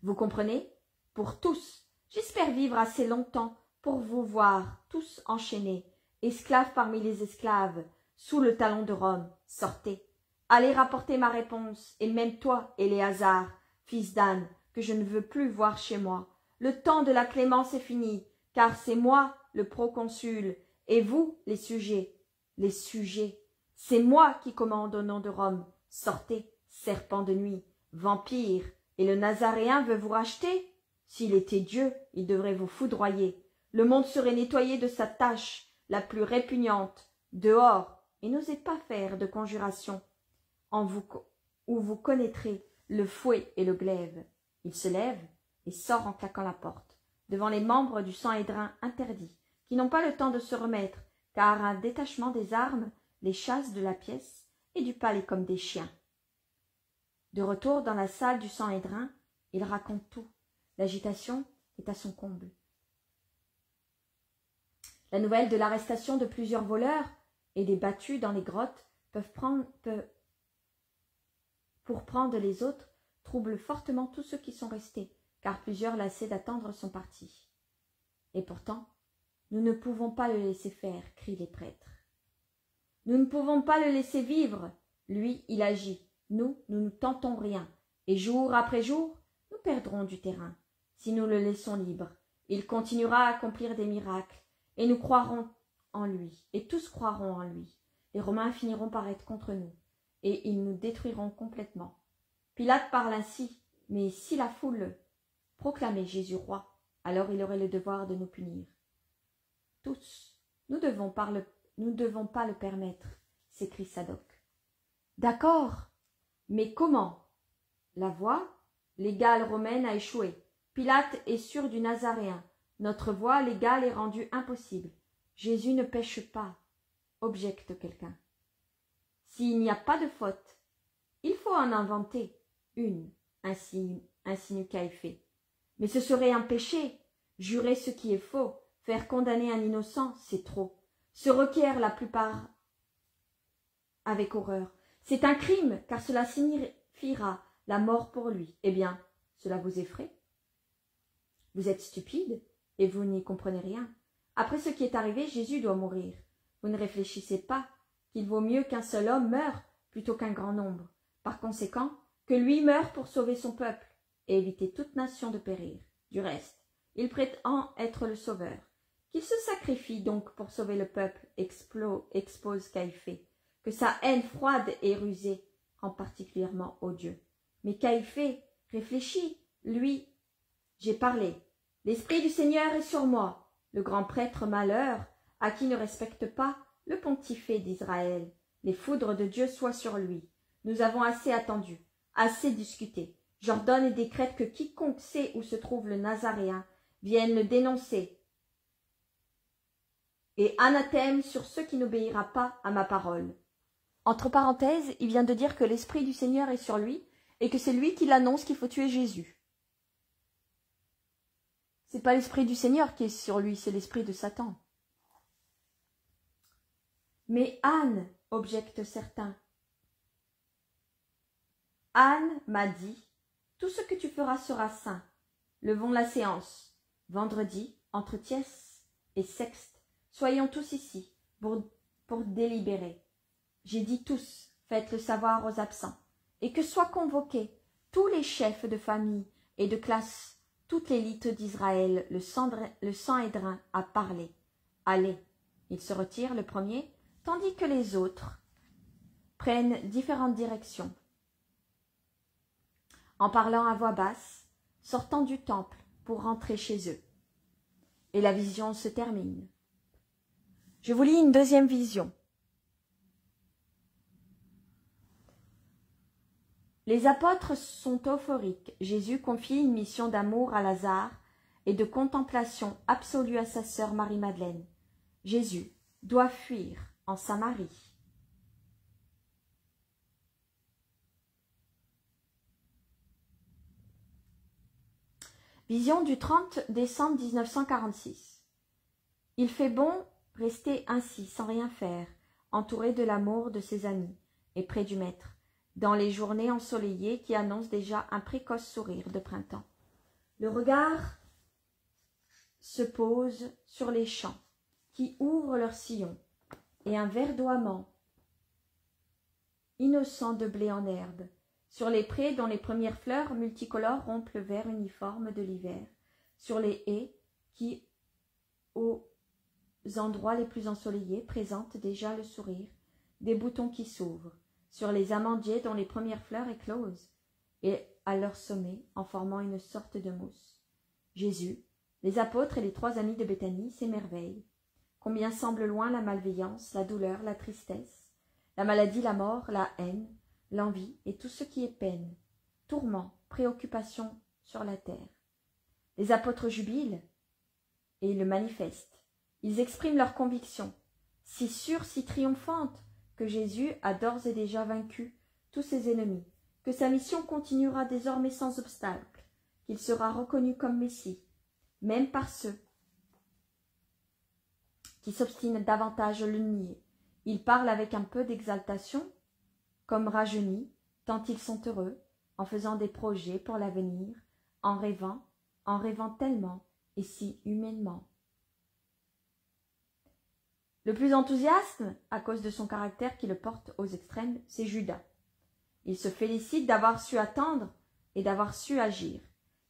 Vous comprenez? Pour tous. J'espère vivre assez longtemps pour vous voir tous enchaînés, esclaves parmi les esclaves, sous le talon de Rome. Sortez. Allez rapporter ma réponse, et même toi, Éléazar, fils d'Anne, que je ne veux plus voir chez moi. Le temps de la clémence est fini, car c'est moi le proconsul, et vous les sujets. Les sujets, c'est moi qui commande au nom de Rome. Sortez, serpent de nuit, vampire, et le Nazaréen veut vous racheter? S'il était Dieu, il devrait vous foudroyer. Le monde serait nettoyé de sa tâche la plus répugnante. Dehors, et n'osez pas faire de conjuration, où vous connaîtrez le fouet et le glaive. Il se lève et sort en claquant la porte, devant les membres du Sanhédrin interdit, qui n'ont pas le temps de se remettre, car un détachement des armes les chasse de la pièce et du palais comme des chiens. De retour dans la salle du Sanhédrin, il raconte tout. L'agitation est à son comble. La nouvelle de l'arrestation de plusieurs voleurs et des battus dans les grottes pour prendre les autres, trouble fortement tous ceux qui sont restés, car plusieurs lassés d'attendre sont partis. Et pourtant, nous ne pouvons pas le laisser faire, crient les prêtres. Nous ne pouvons pas le laisser vivre. Lui, il agit. Nous ne tentons rien. Et jour après jour, nous perdrons du terrain. Si nous le laissons libre, il continuera à accomplir des miracles, et nous croirons en lui, et tous croiront en lui. Les Romains finiront par être contre nous, et ils nous détruiront complètement. Pilate parle ainsi, mais si la foule proclamait Jésus roi, alors il aurait le devoir de nous punir. Tous, nous ne devons pas le permettre, s'écrie Sadoc. D'accord, mais comment? La voie légale romaine a échoué. Pilate est sûr du Nazaréen. Notre voie légale est rendue impossible. Jésus ne pêche pas, objecte quelqu'un. S'il n'y a pas de faute, il faut en inventer une, insinue Caïphée. Mais ce serait un péché. Jurer ce qui est faux, faire condamner un innocent, c'est trop. Se requiert la plupart avec horreur. C'est un crime, car cela signifiera la mort pour lui. Eh bien, cela vous effraie? Vous êtes stupide et vous n'y comprenez rien. Après ce qui est arrivé, Jésus doit mourir. Vous ne réfléchissez pas qu'il vaut mieux qu'un seul homme meure plutôt qu'un grand nombre. Par conséquent, que lui meure pour sauver son peuple et éviter toute nation de périr. Du reste, il prétend être le sauveur. Qu'il se sacrifie donc pour sauver le peuple, expose Caïphée, que sa haine froide et rusée rend particulièrement odieux. Mais Caïphée réfléchit, lui. J'ai parlé. L'Esprit du Seigneur est sur moi, le grand prêtre malheur, à qui ne respecte pas le pontifé d'Israël. Les foudres de Dieu soient sur lui. Nous avons assez attendu, assez discuté. J'ordonne et décrète que quiconque sait où se trouve le Nazaréen vienne le dénoncer. Et anathème sur ceux qui n'obéira pas à ma parole. Entre parenthèses, il vient de dire que l'Esprit du Seigneur est sur lui et que c'est lui qui l'annonce qu'il faut tuer Jésus. C'est pas l'Esprit du Seigneur qui est sur lui, c'est l'Esprit de Satan. Mais Anne, objectent certains. Anne m'a dit, tout ce que tu feras sera saint. Levons la séance. Vendredi, entre Thiès et Sexte, soyons tous ici pour délibérer. J'ai dit tous, faites-le savoir aux absents, et que soient convoqués tous les chefs de famille et de classe, toute l'élite d'Israël, le Sanhédrin a parlé. Allez, il se retire le premier, tandis que les autres prennent différentes directions. En parlant à voix basse, sortant du temple pour rentrer chez eux. Et la vision se termine. Je vous lis une deuxième vision. Les apôtres sont euphoriques. Jésus confie une mission d'amour à Lazare et de contemplation absolue à sa sœur Marie-Madeleine. Jésus doit fuir en Samarie. Vision du 30 décembre 1946. Il fait bon rester ainsi, sans rien faire, entouré de l'amour de ses amis et près du Maître, dans les journées ensoleillées qui annoncent déjà un précoce sourire de printemps. Le regard se pose sur les champs qui ouvrent leurs sillons et un verdoiement innocent de blé en herbe, sur les prés dont les premières fleurs multicolores rompent le vert uniforme de l'hiver, sur les haies qui, aux endroits les plus ensoleillés, présentent déjà le sourire, des boutons qui s'ouvrent, sur les amandiers dont les premières fleurs éclosent, et à leur sommet en formant une sorte de mousse. Jésus, les apôtres et les 3 amis de Béthanie s'émerveillent. Combien semble loin la malveillance, la douleur, la tristesse, la maladie, la mort, la haine, l'envie et tout ce qui est peine, tourment, préoccupation sur la terre. Les apôtres jubilent et le manifestent. Ils expriment leur conviction, si sûre, si triomphante, que Jésus a d'ores et déjà vaincu tous ses ennemis, que sa mission continuera désormais sans obstacle, qu'il sera reconnu comme Messie, même par ceux qui s'obstinent davantage à le nier. Ils parlent avec un peu d'exaltation, comme rajeunis, tant ils sont heureux, en faisant des projets pour l'avenir, en rêvant tellement et si humainement. Le plus enthousiaste, à cause de son caractère qui le porte aux extrêmes, c'est Judas. Il se félicite d'avoir su attendre et d'avoir su agir.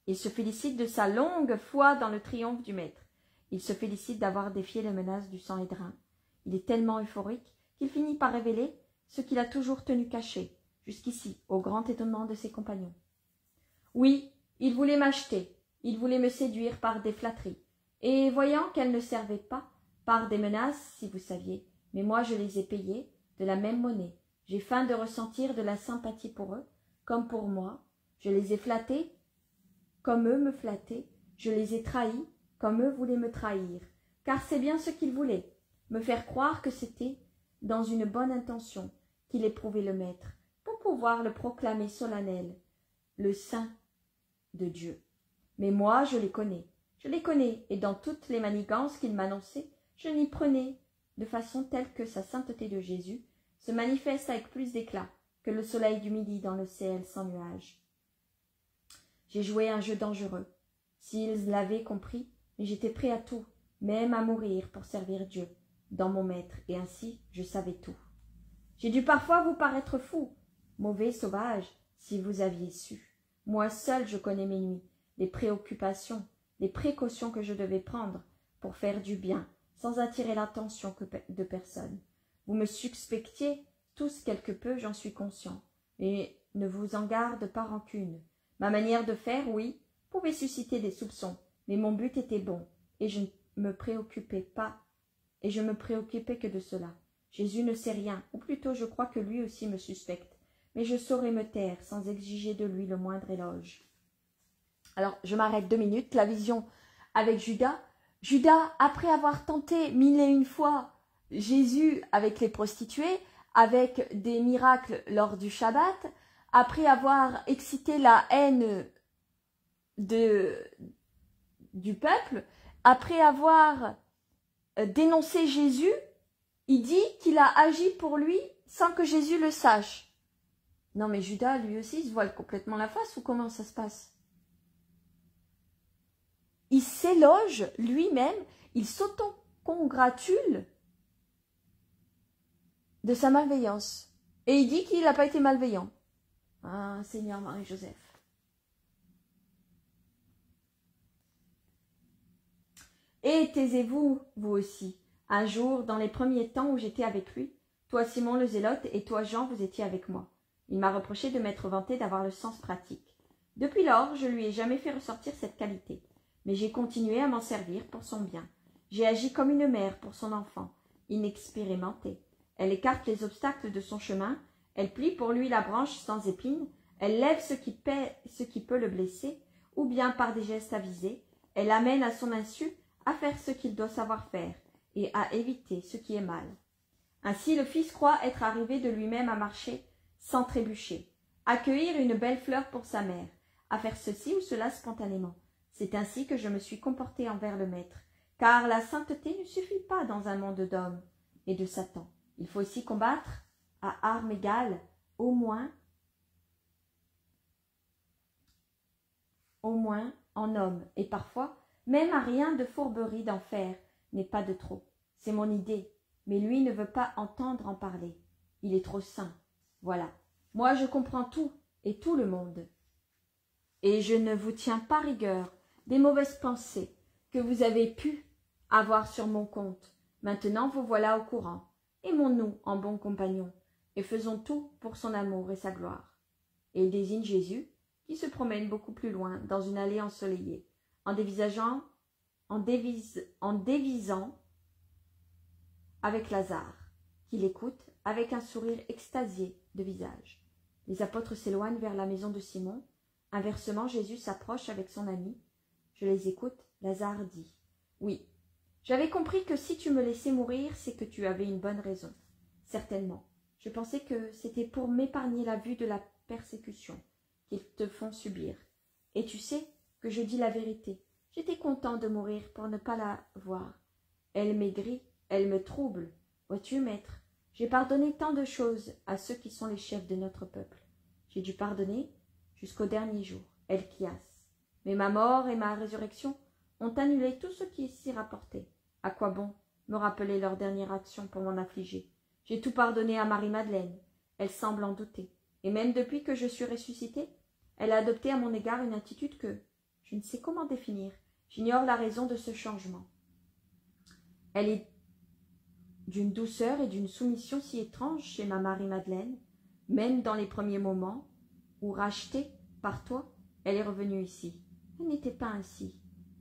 Il se félicite de sa longue foi dans le triomphe du Maître. Il se félicite d'avoir défié les menaces du sang édrin. Il est tellement euphorique qu'il finit par révéler ce qu'il a toujours tenu caché, jusqu'ici, au grand étonnement de ses compagnons. Oui, il voulait m'acheter, il voulait me séduire par des flatteries, et voyant qu'elles ne servaient pas, par des menaces, si vous saviez, mais moi je les ai payées de la même monnaie. J'ai faim de ressentir de la sympathie pour eux, comme pour moi. Je les ai flattés, comme eux me flattaient. Je les ai trahis, comme eux voulaient me trahir. Car c'est bien ce qu'ils voulaient, me faire croire que c'était dans une bonne intention qu'il éprouvait le Maître, pour pouvoir le proclamer solennel, le Saint de Dieu. Mais moi, je les connais, et dans toutes les manigances qu'il m'annonçait, je n'y prenais de façon telle que sa sainteté de Jésus se manifeste avec plus d'éclat que le soleil du midi dans le ciel sans nuages. J'ai joué un jeu dangereux. S'ils l'avaient compris, j'étais prêt à tout, même à mourir pour servir Dieu, dans mon Maître, et ainsi je savais tout. J'ai dû parfois vous paraître fou, mauvais sauvage, si vous aviez su. Moi seul je connais mes nuits, les préoccupations, les précautions que je devais prendre pour faire du bien, sans attirer l'attention de personne. Vous me suspectiez tous quelque peu, j'en suis conscient, mais ne vous en garde pas rancune. Ma manière de faire, oui, pouvait susciter des soupçons, mais mon but était bon, et je ne me préoccupais pas, et je me préoccupais que de cela. Jésus ne sait rien, ou plutôt je crois que lui aussi me suspecte, mais je saurais me taire sans exiger de lui le moindre éloge. Alors, je m'arrête 2 minutes, la vision avec Judas. Judas, après avoir tenté 1001 fois Jésus avec les prostituées, avec des miracles lors du Shabbat, après avoir excité la haine du peuple, après avoir dénoncé Jésus, il dit qu'il a agi pour lui sans que Jésus le sache. Non mais Judas, lui aussi, il se voile complètement la face ou comment ça se passe? Il s'éloge lui-même, il s'auto-congratule de sa malveillance. Et il dit qu'il n'a pas été malveillant. Ah, Seigneur Marie-Joseph. Et taisez-vous, vous aussi. Un jour, dans les premiers temps où j'étais avec lui, toi Simon le Zélote et toi Jean, vous étiez avec moi. Il m'a reproché de m'être vanté d'avoir le sens pratique. Depuis lors, je lui ai jamais fait ressortir cette qualité. Mais j'ai continué à m'en servir pour son bien. J'ai agi comme une mère pour son enfant, inexpérimentée. Elle écarte les obstacles de son chemin, elle plie pour lui la branche sans épines, elle lève ce qui peut le blesser, ou bien par des gestes avisés, elle amène à son insu à faire ce qu'il doit savoir faire, et à éviter ce qui est mal. Ainsi le Fils croit être arrivé de lui-même à marcher sans trébucher, à cueillir une belle fleur pour sa mère, à faire ceci ou cela spontanément. C'est ainsi que je me suis comporté envers le Maître, car la sainteté ne suffit pas dans un monde d'hommes et de Satan. Il faut aussi combattre à armes égales, au moins en homme, et parfois, même à rien de fourberie d'en faire n'est pas de trop. C'est mon idée, mais lui ne veut pas entendre en parler. Il est trop saint. Voilà. Moi, je comprends tout, et tout le monde. Et je ne vous tiens pas rigueur des mauvaises pensées que vous avez pu avoir sur mon compte. Maintenant, vous voilà au courant. Aimons-nous en bons compagnons, et faisons tout pour son amour et sa gloire. Et il désigne Jésus, qui se promène beaucoup plus loin, dans une allée ensoleillée, en dévisant avec Lazare, qui l'écoute avec un sourire extasié de visage. Les apôtres s'éloignent vers la maison de Simon. Inversement, Jésus s'approche avec son ami. Je les écoute. Lazare dit: « Oui, j'avais compris que si tu me laissais mourir, c'est que tu avais une bonne raison. Certainement. Je pensais que c'était pour m'épargner la vue de la persécution qu'ils te font subir. Et tu sais que je dis la vérité. J'étais content de mourir pour ne pas la voir. Elle m'aigrit, elle me trouble. Vois-tu, maître, j'ai pardonné tant de choses à ceux qui sont les chefs de notre peuple. J'ai dû pardonner jusqu'au dernier jour, Elchias. Mais ma mort et ma résurrection ont annulé tout ce qui s'y rapportait. À quoi bon me rappeler leur dernière action pour m'en affliger? J'ai tout pardonné à Marie-Madeleine. Elle semble en douter. Et même depuis que je suis ressuscité, elle a adopté à mon égard une attitude que je ne sais comment définir. J'ignore la raison de ce changement. Elle est d'une douceur et d'une soumission si étranges chez ma Marie-Madeleine, même dans les premiers moments où, rachetée par toi, elle est revenue ici. Elle n'était pas ainsi.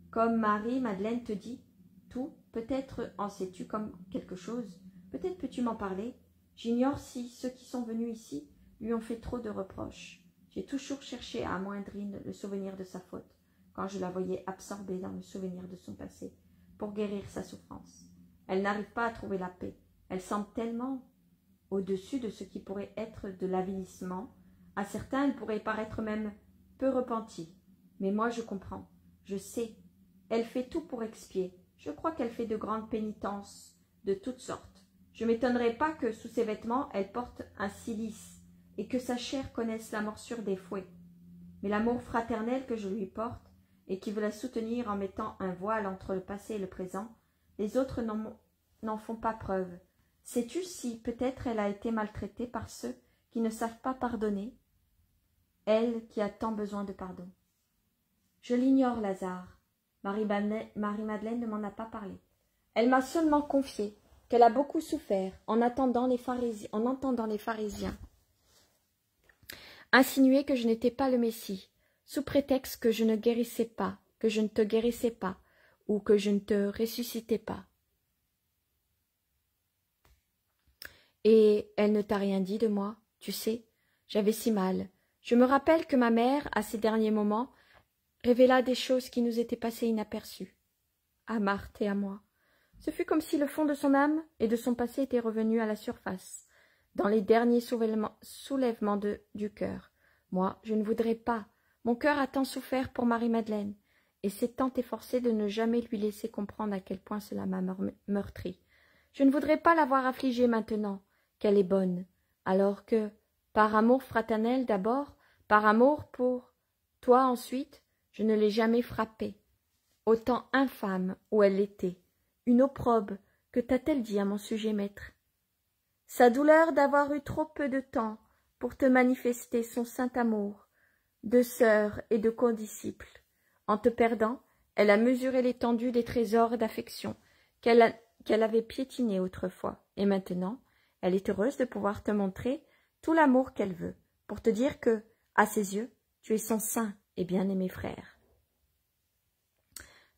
Comme Marie-Madeleine te dit tout, peut-être en sais-tu comme quelque chose, peut-être peux-tu m'en parler. J'ignore si ceux qui sont venus ici lui ont fait trop de reproches. J'ai toujours cherché à amoindrir le souvenir de sa faute, quand je la voyais absorbée dans le souvenir de son passé, pour guérir sa souffrance. Elle n'arrive pas à trouver la paix. Elle semble tellement au-dessus de ce qui pourrait être de l'avilissement. À certains, elle pourrait paraître même peu repentie. Mais moi, je comprends. Je sais. Elle fait tout pour expier. Je crois qu'elle fait de grandes pénitences de toutes sortes. Je ne m'étonnerais pas que, sous ses vêtements, elle porte un cilice et que sa chair connaisse la morsure des fouets. Mais l'amour fraternel que je lui porte, et qui veut la soutenir en mettant un voile entre le passé et le présent, les autres n'en font pas preuve. Sais-tu si peut-être elle a été maltraitée par ceux qui ne savent pas pardonner, elle qui a tant besoin de pardon? Je l'ignore, Lazare. Marie-Madeleine ne m'en a pas parlé. Elle m'a seulement confié qu'elle a beaucoup souffert en entendant les pharisiens insinuer que je n'étais pas le Messie, sous prétexte que je ne guérissais pas, que je ne te guérissais pas, ou que je ne te ressuscitais pas. Et elle ne t'a rien dit de moi, tu sais, j'avais si mal. Je me rappelle que ma mère, à ces derniers moments, révéla des choses qui nous étaient passées inaperçues. À Marthe et à moi. Ce fut comme si le fond de son âme et de son passé était revenu à la surface, dans les derniers soulèvements du cœur. Moi, je ne voudrais pas. Mon cœur a tant souffert pour Marie-Madeleine, et s'est tant efforcé de ne jamais lui laisser comprendre à quel point cela m'a meurtri. Je ne voudrais pas l'avoir affligée maintenant, qu'elle est bonne, alors que, par amour fraternel d'abord, par amour pour toi ensuite, je ne l'ai jamais frappée. Autant infâme où elle était, une opprobre, que t'a-t-elle dit à mon sujet, maître? Sa douleur d'avoir eu trop peu de temps pour te manifester son saint amour, de sœur et de condisciple. En te perdant, elle a mesuré l'étendue des trésors d'affection qu'elle avait piétinés autrefois, et maintenant, elle est heureuse de pouvoir te montrer tout l'amour qu'elle veut, pour te dire que, à ses yeux, tu es son saint et bien-aimé frère.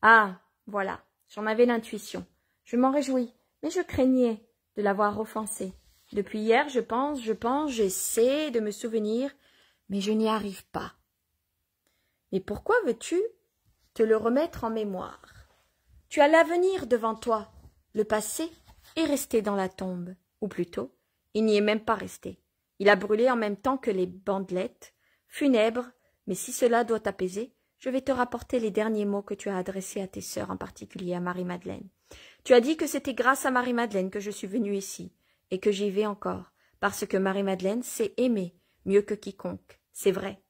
Ah, voilà, j'en avais l'intuition. Je m'en réjouis, mais je craignais de l'avoir offensée. Depuis hier, je pense, j'essaie de me souvenir, mais je n'y arrive pas. Mais pourquoi veux-tu te le remettre en mémoire? Tu as l'avenir devant toi. Le passé est resté dans la tombe, ou plutôt, il n'y est même pas resté. Il a brûlé en même temps que les bandelettes, funèbres, mais si cela doit t'apaiser, je vais te rapporter les derniers mots que tu as adressés à tes sœurs, en particulier à Marie-Madeleine. Tu as dit que c'était grâce à Marie-Madeleine que je suis venue ici, et que j'y vais encore, parce que Marie-Madeleine sait aimer mieux que quiconque. C'est vrai.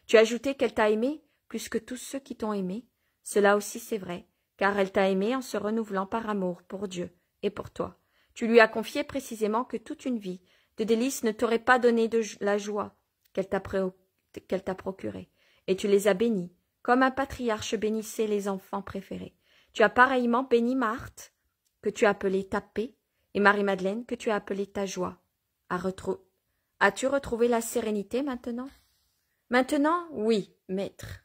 Tu as ajouté qu'elle t'a aimé plus que tous ceux qui t'ont aimé. Cela aussi c'est vrai, car elle t'a aimé en se renouvelant par amour pour Dieu et pour toi. Tu lui as confié précisément que toute une vie de délices ne t'aurait pas donné la joie qu'elle t'a procurée, et tu les as bénis, comme un patriarche bénissait les enfants préférés. Tu as pareillement béni Marthe, que tu as appelée ta paix, et Marie-Madeleine, que tu as appelée ta joie. As-tu retrouvé la sérénité maintenant? Maintenant, oui, maître.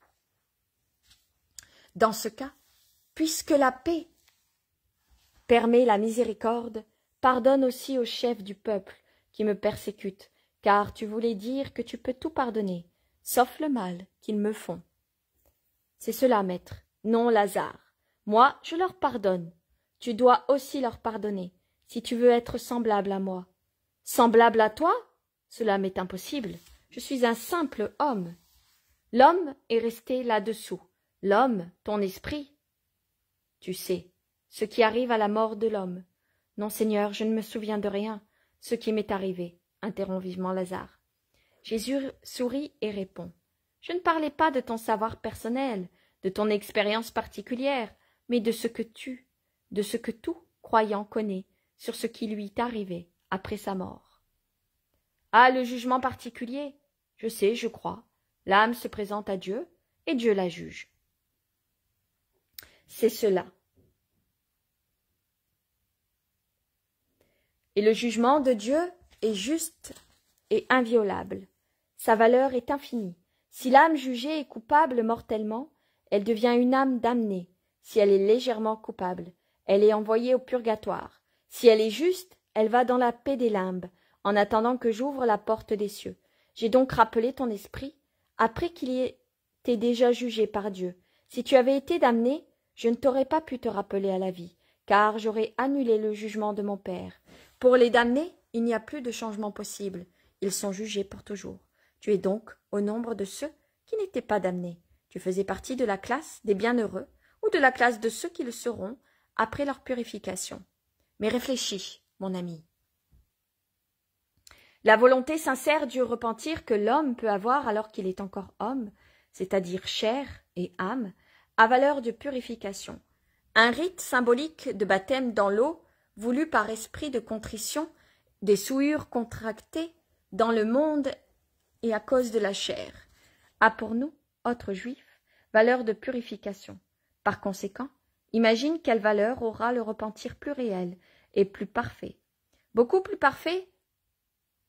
Dans ce cas, puisque la paix permet la miséricorde, pardonne aussi aux chefs du peuple qui me persécutent, car tu voulais dire que tu peux tout pardonner, sauf le mal qu'ils me font. C'est cela, maître, non Lazare. Moi, je leur pardonne. Tu dois aussi leur pardonner, si tu veux être semblable à moi. Semblable à toi? Cela m'est impossible. Je suis un simple homme. L'homme est resté là-dessous. L'homme, ton esprit. Tu sais, ce qui arrive à la mort de l'homme. Non, Seigneur, je ne me souviens de rien. Ce qui m'est arrivé, interrompt vivement Lazare. Jésus sourit et répond. Je ne parlais pas de ton savoir personnel, de ton expérience particulière, mais de ce que tout croyant connaît sur ce qui lui est arrivé après sa mort. Ah, le jugement particulier. Je sais, je crois. L'âme se présente à Dieu, et Dieu la juge. C'est cela. Et le jugement de Dieu est juste et inviolable. Sa valeur est infinie. Si l'âme jugée est coupable mortellement, elle devient une âme damnée. Si elle est légèrement coupable, elle est envoyée au purgatoire. Si elle est juste, elle va dans la paix des limbes, en attendant que j'ouvre la porte des cieux. J'ai donc rappelé ton esprit, après qu'il ait été déjà jugé par Dieu. Si tu avais été damné, je ne t'aurais pas pu te rappeler à la vie, car j'aurais annulé le jugement de mon Père. Pour les damnés, il n'y a plus de changement possible. Ils sont jugés pour toujours. Tu es donc au nombre de ceux qui n'étaient pas damnés. Tu faisais partie de la classe des bienheureux ou de la classe de ceux qui le seront après leur purification. Mais réfléchis, mon ami. La volonté sincère du repentir que l'homme peut avoir alors qu'il est encore homme, c'est-à-dire chair et âme, a valeur de purification. Un rite symbolique de baptême dans l'eau, voulu par esprit de contrition, des souillures contractées dans le monde et à cause de la chair, a pour nous, autres juifs, valeur de purification. Par conséquent, imagine quelle valeur aura le repentir plus réel et plus parfait, beaucoup plus parfait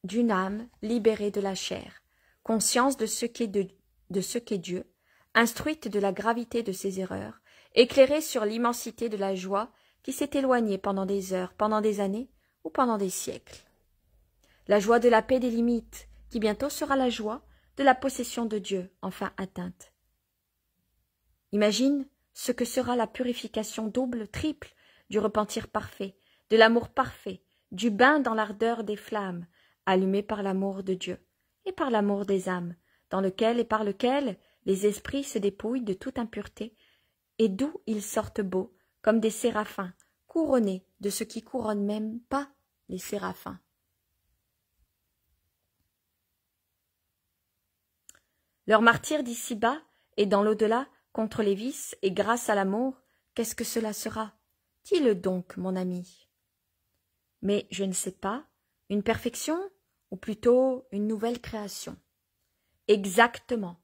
d'une âme libérée de la chair, conscience de ce qu'est Dieu, instruite de la gravité de ses erreurs, éclairée sur l'immensité de la joie qui s'est éloignée pendant des heures, pendant des années ou pendant des siècles. La joie de la paix des limites, qui bientôt sera la joie de la possession de Dieu, enfin atteinte. Imagine ce que sera la purification double, triple, du repentir parfait, de l'amour parfait, du bain dans l'ardeur des flammes, allumées par l'amour de Dieu et par l'amour des âmes, dans lequel et par lequel les esprits se dépouillent de toute impureté, et d'où ils sortent beaux, comme des séraphins, couronnés de ce qui couronne même pas les séraphins. Leur martyre d'ici-bas et dans l'au-delà, contre les vices et grâce à l'amour, qu'est-ce que cela sera? Dis-le donc, mon ami. Mais je ne sais pas, une perfection ou plutôt une nouvelle création. Exactement,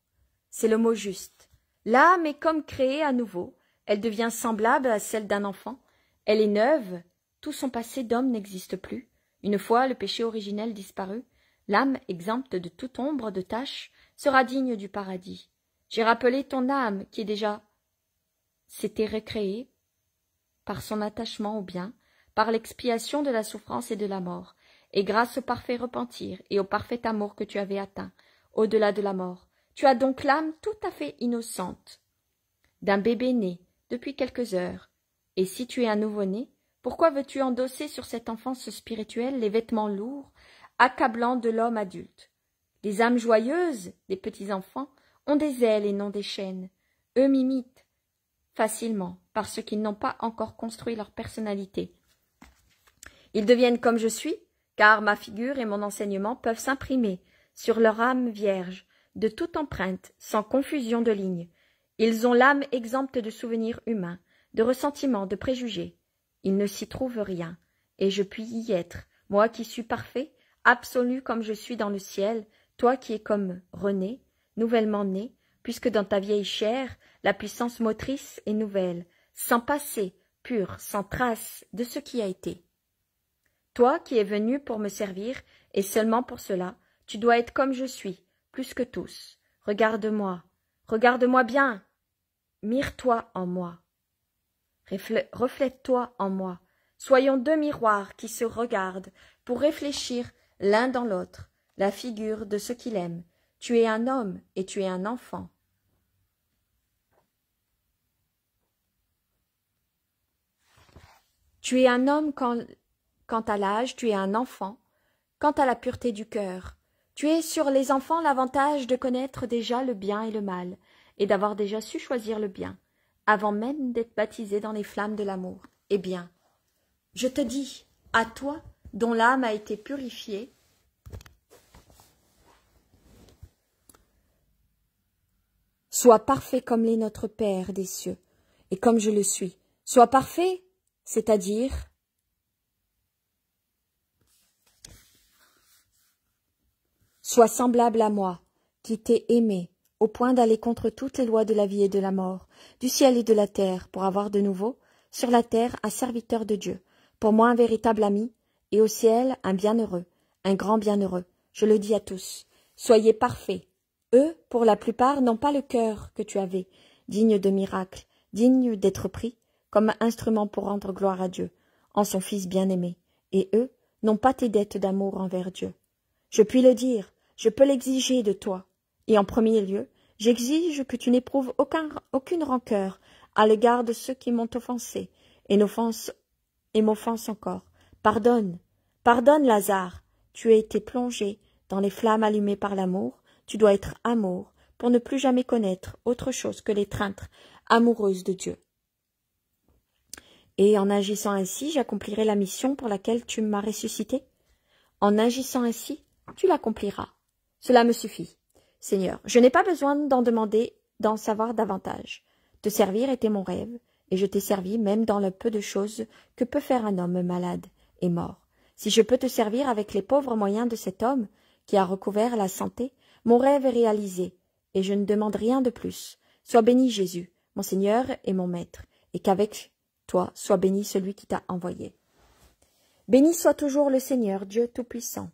c'est le mot juste. L'âme est comme créée à nouveau, elle devient semblable à celle d'un enfant, elle est neuve, tout son passé d'homme n'existe plus. Une fois le péché originel disparu, l'âme, exempte de toute ombre de tache, sera digne du paradis. J'ai rappelé ton âme qui déjà s'était recréée par son attachement au bien, par l'expiation de la souffrance et de la mort, et grâce au parfait repentir et au parfait amour que tu avais atteint, au-delà de la mort. Tu as donc l'âme tout à fait innocente d'un bébé né depuis quelques heures, et si tu es un nouveau-né, Pourquoi veux-tu endosser sur cette enfance spirituelle les vêtements lourds, accablants de l'homme adulte? Les âmes joyeuses des petits-enfants ont des ailes et non des chaînes. Eux m'imitent facilement, parce qu'ils n'ont pas encore construit leur personnalité. Ils deviennent comme je suis, car ma figure et mon enseignement peuvent s'imprimer sur leur âme vierge, de toute empreinte, sans confusion de lignes. Ils ont l'âme exempte de souvenirs humains, de ressentiments, de préjugés. Il ne s'y trouve rien, et je puis y être, moi qui suis parfait, absolu comme je suis dans le ciel, toi qui es comme René, nouvellement né, puisque dans ta vieille chair, la puissance motrice est nouvelle, sans passé, pur, sans trace de ce qui a été. Toi qui es venu pour me servir, et seulement pour cela, tu dois être comme je suis, plus que tous. Regarde-moi bien, mire-toi en moi. Reflète-toi en moi. Soyons deux miroirs qui se regardent pour réfléchir l'un dans l'autre la figure de ce qu'il aime. Tu es un homme et tu es un enfant. Tu es un homme quant à l'âge, tu es un enfant, quant à la pureté du cœur. Tu es sur les enfants l'avantage de connaître déjà le bien et le mal, et d'avoir déjà su choisir le bien, avant même d'être baptisé dans les flammes de l'amour. Eh bien, je te dis, à toi, dont l'âme a été purifiée, sois parfait comme l'est notre Père des cieux, et comme je le suis. Sois parfait, c'est-à-dire sois semblable à moi, qui t'ai aimé, au point d'aller contre toutes les lois de la vie et de la mort, du ciel et de la terre, pour avoir de nouveau, sur la terre, un serviteur de Dieu, pour moi un véritable ami, et au ciel un bienheureux, un grand bienheureux. Je le dis à tous, soyez parfaits. Eux, pour la plupart, n'ont pas le cœur que tu avais, digne de miracles, digne d'être pris comme instrument pour rendre gloire à Dieu, en son Fils bien-aimé, et eux n'ont pas tes dettes d'amour envers Dieu. Je puis le dire, je peux l'exiger de toi, et en premier lieu, j'exige que tu n'éprouves aucune rancœur à l'égard de ceux qui m'ont offensé, et m'offensent encore. Pardonne, Lazare, tu as été plongé dans les flammes allumées par l'amour, tu dois être amour, pour ne plus jamais connaître autre chose que l'étreinte amoureuse de Dieu. Et en agissant ainsi, j'accomplirai la mission pour laquelle tu m'as ressuscité. En agissant ainsi, tu l'accompliras. Cela me suffit. Seigneur, je n'ai pas besoin d'en savoir davantage. Te servir était mon rêve, et je t'ai servi même dans le peu de choses que peut faire un homme malade et mort. Si je peux te servir avec les pauvres moyens de cet homme qui a recouvert la santé, mon rêve est réalisé, et je ne demande rien de plus. Sois béni, Jésus, mon Seigneur et mon Maître, et qu'avec toi soit béni celui qui t'a envoyé. Béni soit toujours le Seigneur, Dieu Tout-Puissant.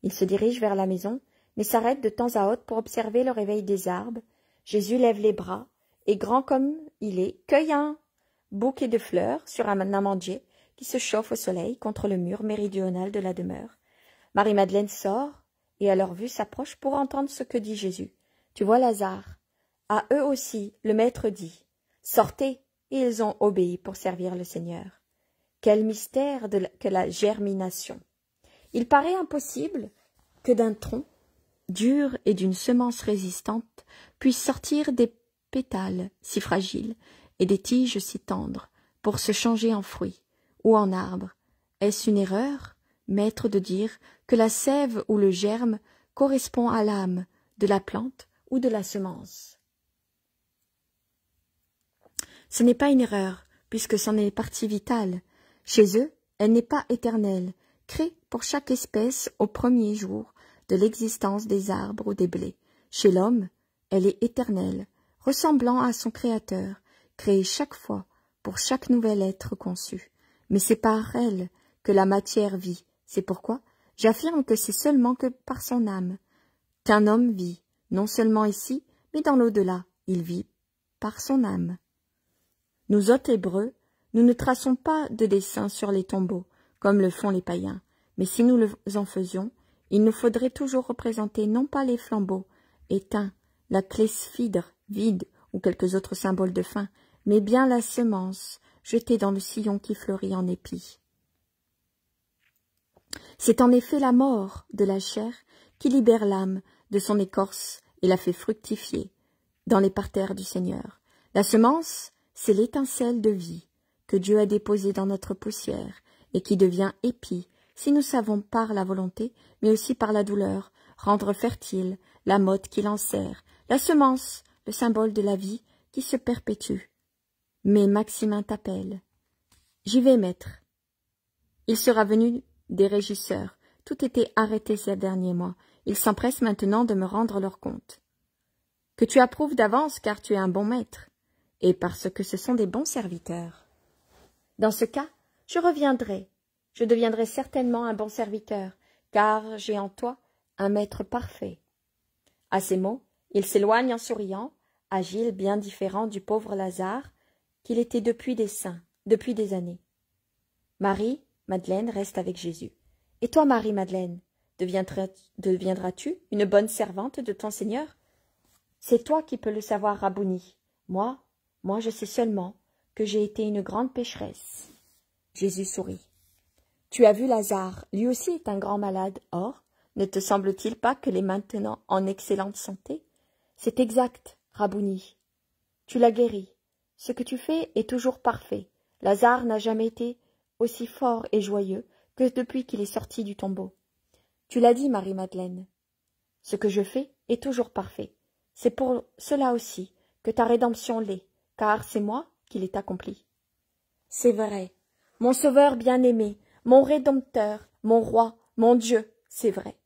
Il se dirige vers la maison, mais s'arrête de temps à autre pour observer le réveil des arbres. Jésus lève les bras, et grand comme il est, cueille un bouquet de fleurs sur un amandier qui se chauffe au soleil contre le mur méridional de la demeure. Marie-Madeleine sort, et à leur vue s'approche pour entendre ce que dit Jésus. Tu vois, Lazare, à eux aussi le Maître dit, sortez, et ils ont obéi pour servir le Seigneur. Quel mystère que la germination! Il paraît impossible que d'un tronc dur et d'une semence résistante puissent sortir des pétales si fragiles et des tiges si tendres pour se changer en fruits ou en arbres. Est-ce une erreur, maître, de dire que la sève ou le germe correspond à l'âme de la plante ou de la semence? Ce n'est pas une erreur, puisque c'en est partie vitale. Chez eux, elle n'est pas éternelle, créée pour chaque espèce au premier jour de l'existence des arbres ou des blés. Chez l'homme, elle est éternelle, ressemblant à son Créateur, créée chaque fois pour chaque nouvel être conçu. Mais c'est par elle que la matière vit. C'est pourquoi j'affirme que c'est seulement que par son âme qu'un homme vit, non seulement ici, mais dans l'au-delà. Il vit par son âme. Nous autres Hébreux, nous ne traçons pas de dessins sur les tombeaux, comme le font les païens, mais si nous en faisions, il nous faudrait toujours représenter non pas les flambeaux éteints, la clésphydre vide ou quelques autres symboles de fin, mais bien la semence, jeté dans le sillon qui fleurit en épis. C'est en effet la mort de la chair qui libère l'âme de son écorce et la fait fructifier dans les parterres du Seigneur. La semence, c'est l'étincelle de vie que Dieu a déposée dans notre poussière et qui devient épi si nous savons par la volonté, mais aussi par la douleur, rendre fertile la motte qui l'enserre, la semence, le symbole de la vie qui se perpétue. Mais Maximin t'appelle. J'y vais, maître. Il sera venu des régisseurs. Tout était arrêté ces derniers mois. Ils s'empressent maintenant de me rendre leur compte. Que tu approuves d'avance, car tu es un bon maître, et parce que ce sont des bons serviteurs. Dans ce cas, je reviendrai. Je deviendrai certainement un bon serviteur, car j'ai en toi un maître parfait. À ces mots, il s'éloigne en souriant, agile, bien différent du pauvre Lazare, qu'il était depuis des années. Marie-Madeleine reste avec Jésus. Et toi, Marie-Madeleine, deviendras-tu une bonne servante de ton Seigneur? C'est toi qui peux le savoir, Rabouni. Moi, je sais seulement que j'ai été une grande pécheresse. Jésus sourit. Tu as vu Lazare, lui aussi est un grand malade. Or, ne te semble-t-il pas qu'il est maintenant en excellente santé? C'est exact, Rabouni. Tu l'as guéri. Ce que tu fais est toujours parfait. Lazare n'a jamais été aussi fort et joyeux que depuis qu'il est sorti du tombeau. Tu l'as dit, Marie-Madeleine. Ce que je fais est toujours parfait. C'est pour cela aussi que ta rédemption l'est, car c'est moi qui l'ai accomplie. C'est vrai, mon Sauveur bien-aimé, mon Rédempteur, mon Roi, mon Dieu, c'est vrai.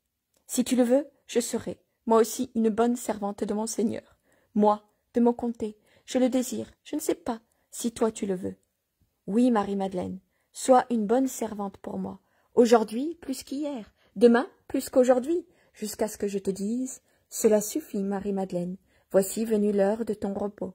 Si tu le veux, je serai, moi aussi, une bonne servante de mon Seigneur. Moi, de mon comté, je le désire, je ne sais pas si toi tu le veux. Oui, Marie-Madeleine, sois une bonne servante pour moi, aujourd'hui plus qu'hier, demain plus qu'aujourd'hui, jusqu'à ce que je te dise « Cela suffit, Marie-Madeleine, voici venue l'heure de ton repos. »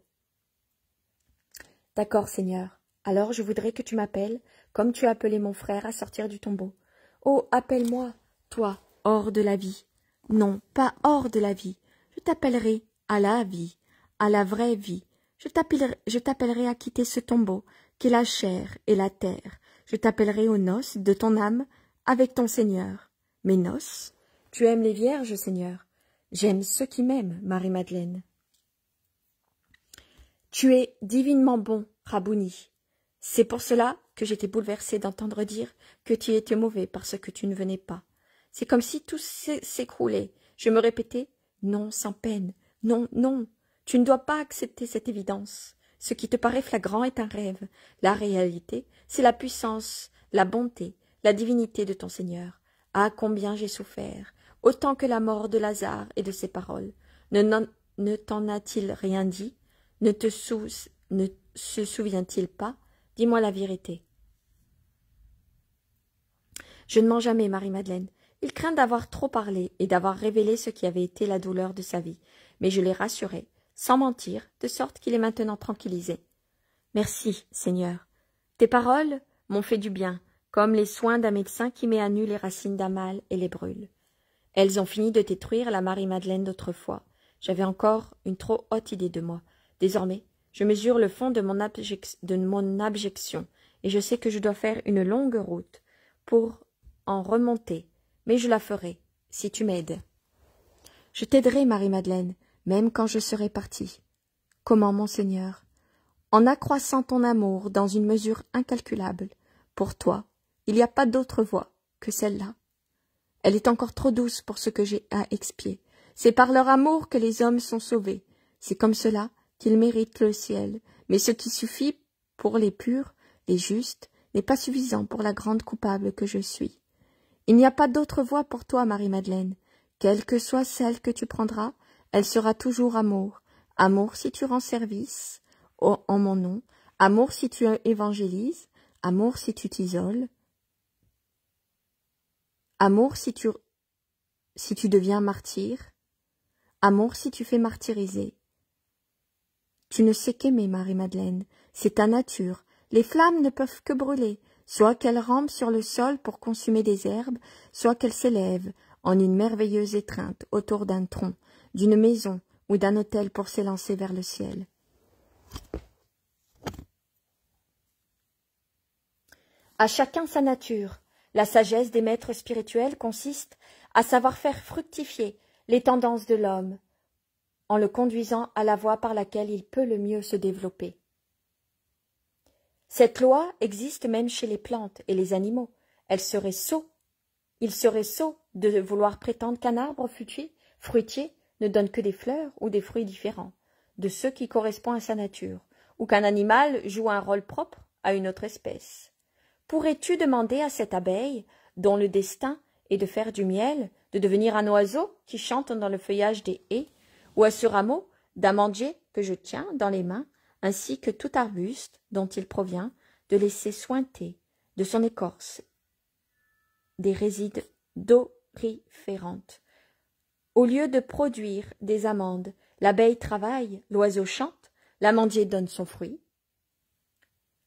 D'accord, Seigneur, alors je voudrais que tu m'appelles, comme tu as appelé mon frère à sortir du tombeau. Oh, appelle-moi, toi, hors de la vie. Non, pas hors de la vie, je t'appellerai à la vie, à la vraie vie. Je t'appellerai à quitter ce tombeau, qui est la chair et la terre. Je t'appellerai aux noces de ton âme avec ton Seigneur. Mes noces? Tu aimes les vierges, Seigneur. J'aime ceux qui m'aiment, Marie-Madeleine. Tu es divinement bon, Rabouni. C'est pour cela que j'étais bouleversée d'entendre dire que tu étais mauvais parce que tu ne venais pas. C'est comme si tout s'écroulait. Je me répétais, non, sans peine, non, non, tu ne dois pas accepter cette évidence. Ce qui te paraît flagrant est un rêve. La réalité, c'est la puissance, la bonté, la divinité de ton Seigneur. Ah, combien j'ai souffert, autant que la mort de Lazare et de ses paroles. Ne t'en a-t-il rien dit? Ne se souvient-il pas? Dis-moi la vérité. Je ne mens jamais, Marie-Madeleine. Il craint d'avoir trop parlé et d'avoir révélé ce qui avait été la douleur de sa vie. Mais je l'ai rassuré, sans mentir, de sorte qu'il est maintenant tranquillisé. Merci, Seigneur. Tes paroles m'ont fait du bien, comme les soins d'un médecin qui met à nu les racines d'un mal et les brûle. Elles ont fini de détruire la Marie-Madeleine d'autrefois. J'avais encore une trop haute idée de moi. Désormais, je mesure le fond de mon abjection, et je sais que je dois faire une longue route pour en remonter, mais je la ferai, si tu m'aides. Je t'aiderai, Marie-Madeleine, même quand je serai partie. Comment, mon Seigneur? En accroissant ton amour dans une mesure incalculable. Pour toi, il n'y a pas d'autre voie que celle-là. Elle est encore trop douce pour ce que j'ai à expier. C'est par leur amour que les hommes sont sauvés. C'est comme cela qu'ils méritent le ciel. Mais ce qui suffit pour les purs, les justes, n'est pas suffisant pour la grande coupable que je suis. Il n'y a pas d'autre voie pour toi, Marie-Madeleine. Quelle que soit celle que tu prendras, elle sera toujours amour. Amour si tu rends service en mon nom, amour si tu évangélises, amour si tu t'isoles, amour si tu deviens martyr, amour si tu fais martyriser. Tu ne sais qu'aimer, Marie-Madeleine, c'est ta nature. Les flammes ne peuvent que brûler, soit qu'elles rampent sur le sol pour consumer des herbes, soit qu'elles s'élèvent en une merveilleuse étreinte autour d'un tronc, d'une maison ou d'un autel pour s'élancer vers le ciel. À chacun sa nature. La sagesse des maîtres spirituels consiste à savoir faire fructifier les tendances de l'homme en le conduisant à la voie par laquelle il peut le mieux se développer. Cette loi existe même chez les plantes et les animaux. Il serait sot de vouloir prétendre qu'un arbre fruitier ne donne que des fleurs ou des fruits différents de ceux qui correspondent à sa nature, ou qu'un animal joue un rôle propre à une autre espèce. Pourrais-tu demander à cette abeille, dont le destin est de faire du miel, de devenir un oiseau qui chante dans le feuillage des haies, ou à ce rameau d'amandier que je tiens dans les mains, ainsi que tout arbuste dont il provient, de laisser sointer de son écorce des résides doriférantes. Au lieu de produire des amandes, l'abeille travaille, l'oiseau chante, l'amandier donne son fruit,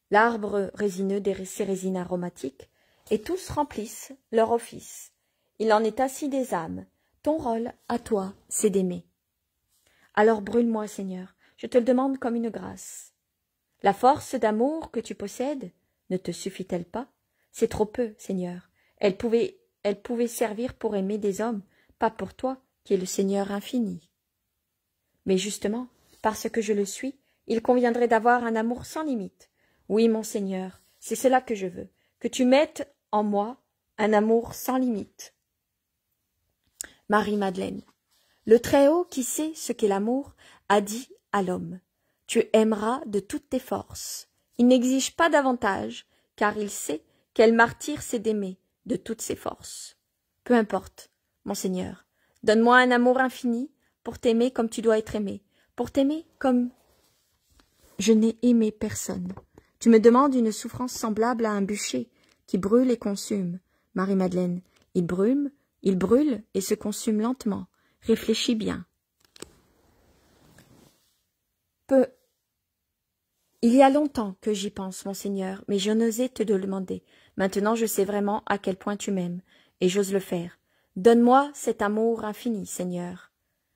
l'arbre résineux ses résines aromatiques, et tous remplissent leur office. Il en est ainsi des âmes. Ton rôle, à toi, c'est d'aimer. Alors brûle-moi, Seigneur, je te le demande comme une grâce. La force d'amour que tu possèdes ne te suffit-elle pas? C'est trop peu, Seigneur. Elle pouvait servir pour aimer des hommes, pas pour toi, qui es le Seigneur infini. Mais justement, parce que je le suis, il conviendrait d'avoir un amour sans limite. Oui, mon Seigneur, c'est cela que je veux, que tu mettes en moi un amour sans limite. Marie-Madeleine. Le Très-Haut qui sait ce qu'est l'amour a dit à l'homme: tu aimeras de toutes tes forces. Il n'exige pas davantage, car il sait quel martyr c'est d'aimer de toutes ses forces. Peu importe, mon Seigneur, donne-moi un amour infini pour t'aimer comme tu dois être aimé, pour t'aimer comme je n'ai aimé personne. Tu me demandes une souffrance semblable à un bûcher qui brûle et consume. Marie-Madeleine, il brûle et se consume lentement. Réfléchis bien. Il y a longtemps que j'y pense, mon Seigneur, mais je n'osais te le demander. Maintenant je sais vraiment à quel point tu m'aimes, et j'ose le faire. Donne-moi cet amour infini, Seigneur.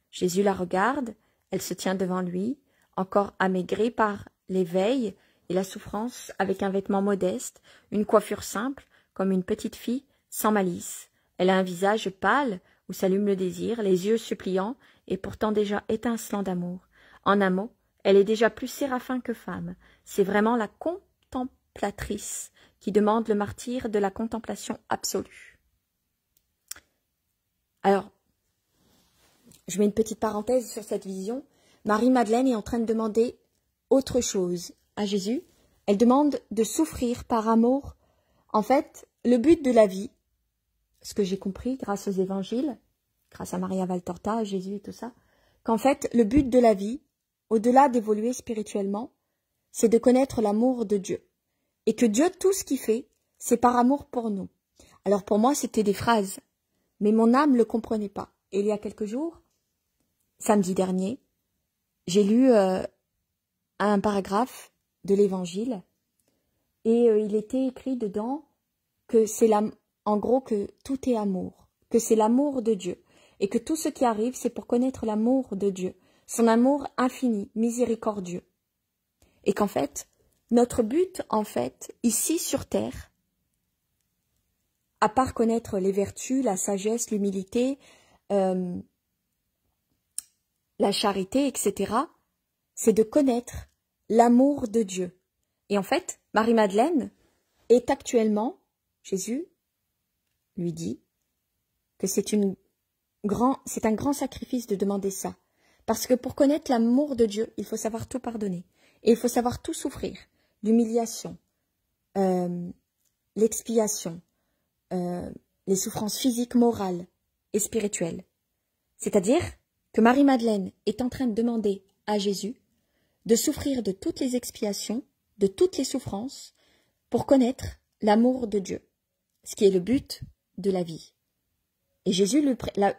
Jésus la regarde, elle se tient devant lui, encore amaigrie par l'éveil et la souffrance, avec un vêtement modeste, une coiffure simple, comme une petite fille, sans malice. Elle a un visage pâle, où s'allume le désir, les yeux suppliants, et pourtant déjà étincelants d'amour. En un mot, elle est déjà plus séraphin que femme. C'est vraiment la contemplatrice qui demande le martyre de la contemplation absolue. Alors, je mets une petite parenthèse sur cette vision. Marie-Madeleine est en train de demander autre chose à Jésus. Elle demande de souffrir par amour. En fait, le but de la vie, ce que j'ai compris grâce aux évangiles, grâce à Maria Valtorta, à Jésus et tout ça, qu'en fait, le but de la vie, au-delà d'évoluer spirituellement, c'est de connaître l'amour de Dieu. Et que Dieu, tout ce qu'il fait, c'est par amour pour nous. Alors pour moi, c'était des phrases, mais mon âme ne le comprenait pas. Et il y a quelques jours, samedi dernier, j'ai lu un paragraphe de l'évangile, et il était écrit dedans que c'est en gros que tout est amour, que c'est l'amour de Dieu, et que tout ce qui arrive, c'est pour connaître l'amour de Dieu, son amour infini, miséricordieux. Et qu'en fait, notre but, en fait, ici sur terre, à part connaître les vertus, la sagesse, l'humilité, la charité, etc., c'est de connaître l'amour de Dieu. Et en fait, Marie-Madeleine est actuellement, Jésus lui dit que c'est un grand sacrifice de demander ça. Parce que pour connaître l'amour de Dieu, il faut savoir tout pardonner. Et il faut savoir tout souffrir. L'humiliation, l'expiation, les souffrances physiques, morales et spirituelles. C'est-à-dire que Marie-Madeleine est en train de demander à Jésus de souffrir de toutes les expiations, de toutes les souffrances, pour connaître l'amour de Dieu, ce qui est le but de la vie. Et Jésus la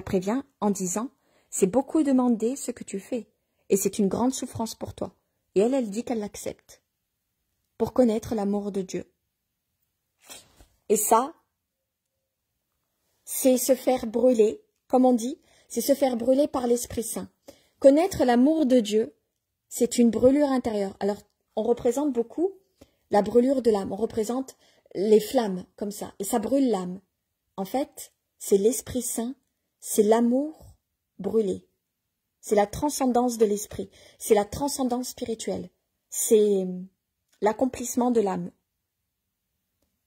prévient en disant « C'est beaucoup demander ce que tu fais, et c'est une grande souffrance pour toi. » Et elle dit qu'elle l'accepte, pour connaître l'amour de Dieu. Et ça, c'est se faire brûler, comme on dit, c'est se faire brûler par l'Esprit Saint. Connaître l'amour de Dieu, c'est une brûlure intérieure. Alors, on représente beaucoup La brûlure de l'âme, on représente les flammes comme ça, et ça brûle l'âme. En fait, c'est l'Esprit Saint, c'est l'amour brûlé. C'est la transcendance de l'esprit, c'est la transcendance spirituelle, c'est l'accomplissement de l'âme.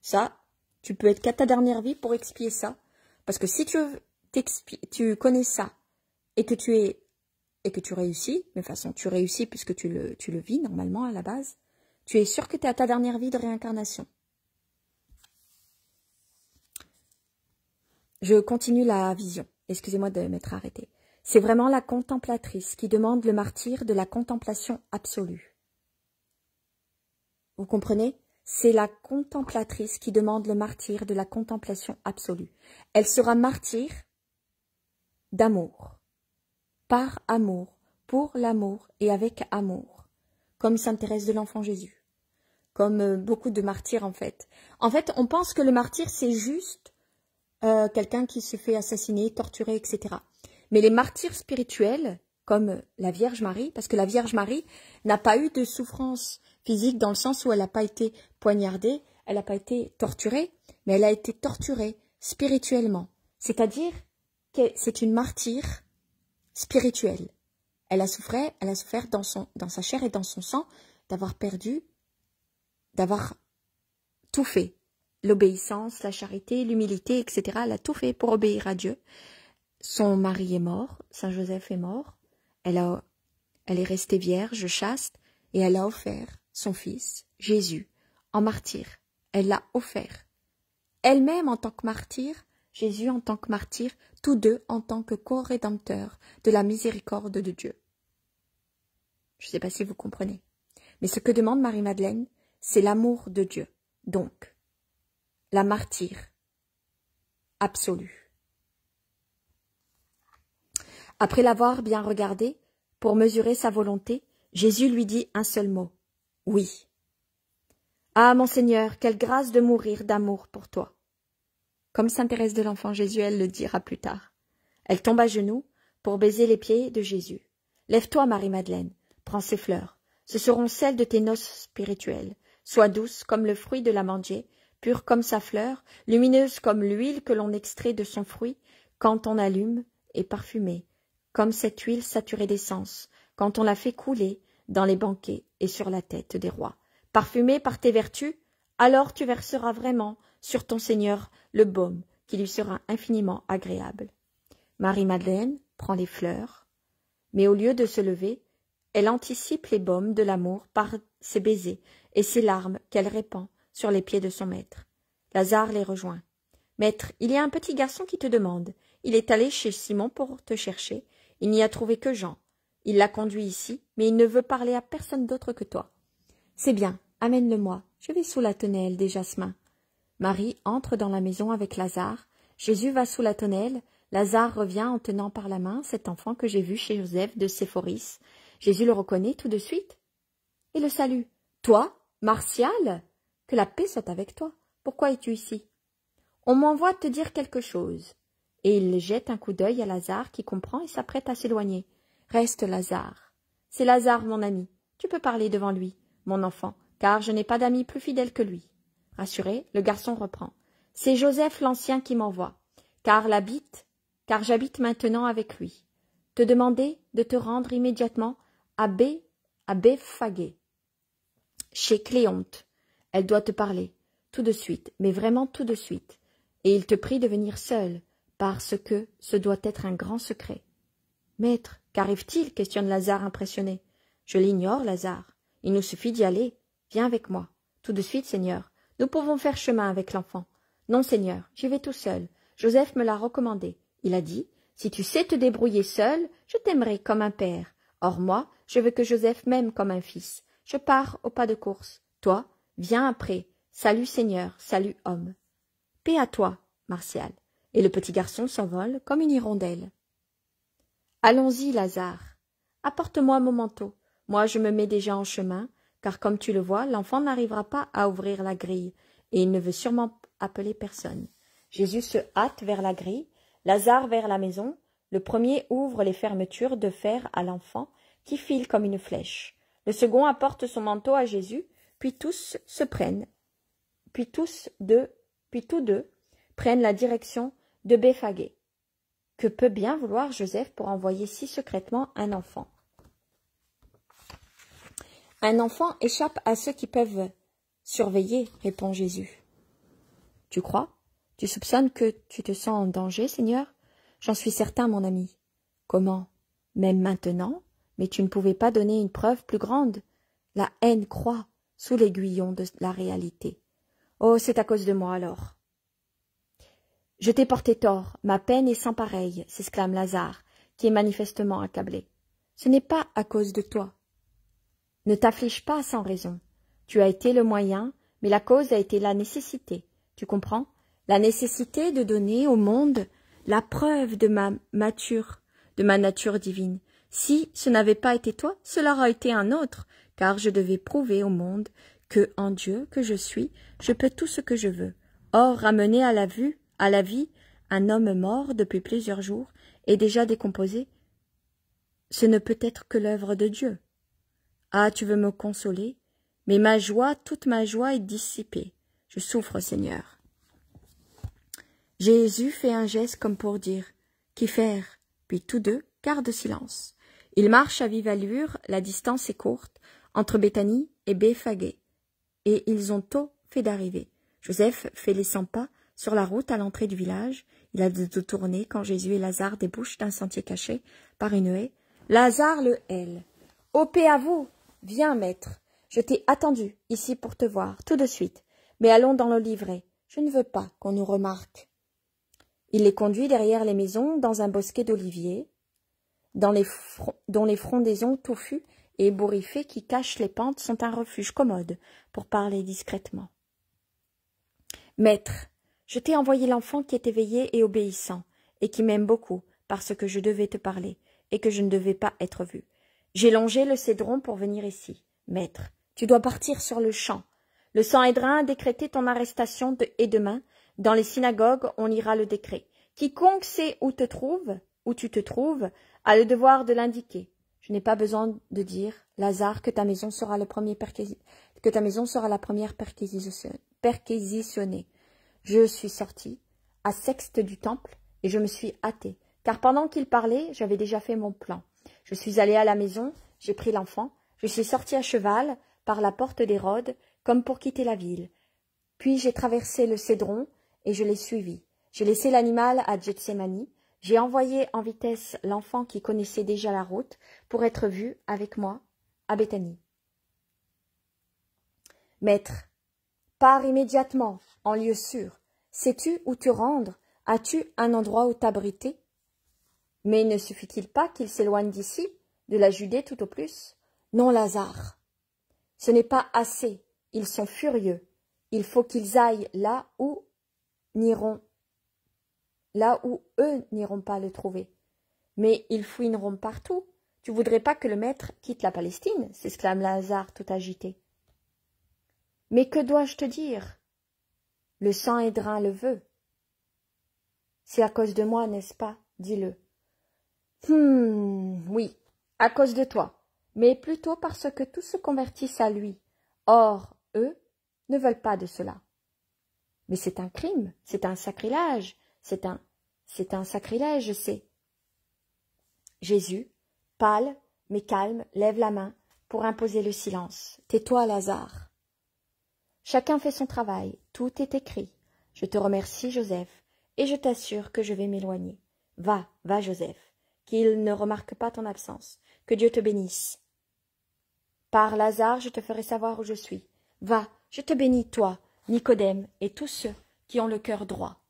Ça, tu peux être qu'à ta dernière vie pour expier ça, parce que si tu connais ça et que tu réussis, mais de toute façon tu réussis puisque tu le vis normalement à la base, tu es sûr que tu es à ta dernière vie de réincarnation. Je continue la vision. Excusez-moi de m'être arrêtée. C'est vraiment la contemplatrice qui demande le martyre de la contemplation absolue. Vous comprenez? C'est la contemplatrice qui demande le martyre de la contemplation absolue. Elle sera martyre d'amour, par amour, pour l'amour et avec amour, comme Sainte Thérèse de l'Enfant Jésus, comme beaucoup de martyrs en fait. En fait, on pense que le martyr, c'est juste quelqu'un qui se fait assassiner, torturer, etc. Mais les martyrs spirituels, comme la Vierge Marie, parce que la Vierge Marie n'a pas eu de souffrance physique dans le sens où elle n'a pas été poignardée, elle n'a pas été torturée, mais elle a été torturée spirituellement. C'est-à-dire que c'est une martyre spirituelle. Elle a souffert dans sa chair et dans son sang d'avoir perdu, d'avoir tout fait. L'obéissance, la charité, l'humilité, etc. Elle a tout fait pour obéir à Dieu. Son mari est mort, Saint Joseph est mort, elle est restée vierge, chaste, et elle a offert son fils, Jésus, en martyr. Elle l'a offert. Elle-même en tant que martyr, Jésus en tant que martyr, tous deux en tant que co-rédempteurs de la miséricorde de Dieu. Je ne sais pas si vous comprenez. Mais ce que demande Marie-Madeleine, c'est l'amour de Dieu. Donc, la martyre absolue. Après l'avoir bien regardé, pour mesurer sa volonté, Jésus lui dit un seul mot. Oui. Ah, mon Seigneur, quelle grâce de mourir d'amour pour toi. Comme Sainte Thérèse de l'Enfant Jésus, elle le dira plus tard. Elle tombe à genoux pour baiser les pieds de Jésus. Lève-toi, Marie-Madeleine, prends ces fleurs. Ce seront celles de tes noces spirituelles. Sois douce comme le fruit de l'amandier, pure comme sa fleur, lumineuse comme l'huile que l'on extrait de son fruit quand on allume, et parfumée, comme cette huile saturée d'essence, quand on la fait couler dans les banquets et sur la tête des rois. Parfumée par tes vertus, alors tu verseras vraiment sur ton Seigneur le baume qui lui sera infiniment agréable. Marie-Madeleine prend les fleurs, mais au lieu de se lever, elle anticipe les baumes de l'amour par ses baisers et ses larmes qu'elle répand sur les pieds de son maître. Lazare les rejoint. « Maître, il y a un petit garçon qui te demande. Il est allé chez Simon pour te chercher. Il n'y a trouvé que Jean. Il l'a conduit ici, mais il ne veut parler à personne d'autre que toi. C'est bien, amène-le-moi. Je vais sous la tonnelle des jasmins. » Marie entre dans la maison avec Lazare. Jésus va sous la tonnelle. Lazare revient en tenant par la main cet enfant que j'ai vu chez Joseph de Séphoris. Jésus le reconnaît tout de suite et le salue. « Toi, Martial, que la paix soit avec toi. Pourquoi es-tu ici? On m'envoie te dire quelque chose. » Et il jette un coup d'œil à Lazare qui comprend et s'apprête à s'éloigner. « Reste, Lazare. C'est Lazare, mon ami. Tu peux parler devant lui, mon enfant, car je n'ai pas d'ami plus fidèle que lui. » Rassuré, le garçon reprend. « C'est Joseph l'Ancien qui m'envoie, car j'habite maintenant avec lui. Te demander de te rendre immédiatement à Béphagé, chez Cléonte. Elle doit te parler, tout de suite, mais vraiment tout de suite. Et il te prie de venir seul, parce que ce doit être un grand secret. »« Maître, qu'arrive-t-il » questionne Lazare impressionné. « Je l'ignore, Lazare. Il nous suffit d'y aller. Viens avec moi. Tout de suite, Seigneur. Nous pouvons faire chemin avec l'enfant. »« Non, Seigneur, j'y vais tout seul. Joseph me l'a recommandé. Il a dit, si tu sais te débrouiller seul, je t'aimerai comme un père. Or moi, je veux que Joseph m'aime comme un fils. Je pars au pas de course. Toi, viens après. Salut, Seigneur. Salut, homme. » Paix à toi, Martial. Et le petit garçon s'envole comme une hirondelle. « Allons-y, Lazare. Apporte-moi mon manteau. Moi, je me mets déjà en chemin, car comme tu le vois, l'enfant n'arrivera pas à ouvrir la grille, et il ne veut sûrement appeler personne. » Jésus se hâte vers la grille, Lazare vers la maison. Le premier ouvre les fermetures de fer à l'enfant, qui file comme une flèche. Le second apporte son manteau à Jésus, puis tous deux prennent la direction de Béphagé. Que peut bien vouloir Joseph pour envoyer si secrètement un enfant? Un enfant échappe à ceux qui peuvent surveiller, répond Jésus. Tu crois? Tu soupçonnes que tu te sens en danger, Seigneur? J'en suis certain, mon ami. Comment? Même maintenant? Mais tu ne pouvais pas donner une preuve plus grande. La haine croît sous l'aiguillon de la réalité. Oh, c'est à cause de moi alors. Je t'ai porté tort, ma peine est sans pareille, s'exclame Lazare, qui est manifestement accablé. Ce n'est pas à cause de toi. Ne t'afflige pas sans raison. Tu as été le moyen, mais la cause a été la nécessité. Tu comprends? La nécessité de donner au monde la preuve de ma nature divine. Si ce n'avait pas été toi, cela aurait été un autre, car je devais prouver au monde que, en Dieu que je suis, je peux tout ce que je veux. Or, ramener à la vie, un homme mort depuis plusieurs jours et déjà décomposé, ce ne peut être que l'œuvre de Dieu. Ah, tu veux me consoler, mais toute ma joie est dissipée. Je souffre, Seigneur. Jésus fait un geste comme pour dire « Qu'y faire ?» Puis tous deux gardent silence. Ils marchent à vive allure, la distance est courte, entre Béthanie et Béphagé, et ils ont tôt fait d'arriver. Joseph fait les 100 pas sur la route à l'entrée du village. Il a de tourner quand Jésus et Lazare débouchent d'un sentier caché par une haie. Lazare le hèle. « Ô paix à vous! Viens, maître. Je t'ai attendu ici pour te voir, tout de suite. Mais allons dans l'olivier. Je ne veux pas qu'on nous remarque. » Il les conduit derrière les maisons dans un bosquet d'oliviers, dont les frondaisons touffues et ébouriffées qui cachent les pentes sont un refuge commode pour parler discrètement. « Maître, je t'ai envoyé l'enfant qui est éveillé et obéissant, et qui m'aime beaucoup, parce que je devais te parler, et que je ne devais pas être vu. J'ai longé le cédron pour venir ici. Maître, tu dois partir sur le champ. Le Sanhédrin a décrété ton arrestation et demain, dans les synagogues, on lira le décret. Quiconque sait où tu te trouves, a le devoir de l'indiquer. Je n'ai pas besoin de dire, Lazare, que ta maison sera la première perquisitionnée. Je suis sorti à sexte du temple et je me suis hâté, car pendant qu'il parlait, j'avais déjà fait mon plan. Je suis allé à la maison, j'ai pris l'enfant, je suis sorti à cheval par la porte d'Hérode, comme pour quitter la ville. Puis j'ai traversé le Cédron et je l'ai suivi. J'ai laissé l'animal à Gethsémani. J'ai envoyé en vitesse l'enfant qui connaissait déjà la route pour être vu avec moi à Béthanie. Maître, pars immédiatement, en lieu sûr. Sais-tu où te rendre? As-tu un endroit où t'abriter? Mais ne suffit-il pas qu'ils s'éloignent d'ici, de la Judée tout au plus? Non, Lazare. Ce n'est pas assez. Ils sont furieux. Il faut qu'ils aillent là où eux n'iront pas le trouver. Mais ils fouineront partout. Tu voudrais pas que le maître quitte la Palestine? S'exclame Lazare tout agité. Mais que dois-je te dire? Le Sanhédrin le veut. C'est à cause de moi, n'est-ce pas? Dis-le. Oui, à cause de toi, mais plutôt parce que tous se convertissent à lui. Or, eux ne veulent pas de cela. Mais c'est un crime, c'est un sacrilège, c'est un sacrilège, je sais. Jésus, pâle mais calme, lève la main pour imposer le silence. Tais-toi, Lazare. Chacun fait son travail, tout est écrit. Je te remercie, Joseph, et je t'assure que je vais m'éloigner. Va, Joseph, qu'il ne remarque pas ton absence. Que Dieu te bénisse. Par Lazare, je te ferai savoir où je suis. Va, je te bénis, toi, Nicodème, et tous ceux qui ont le cœur droit.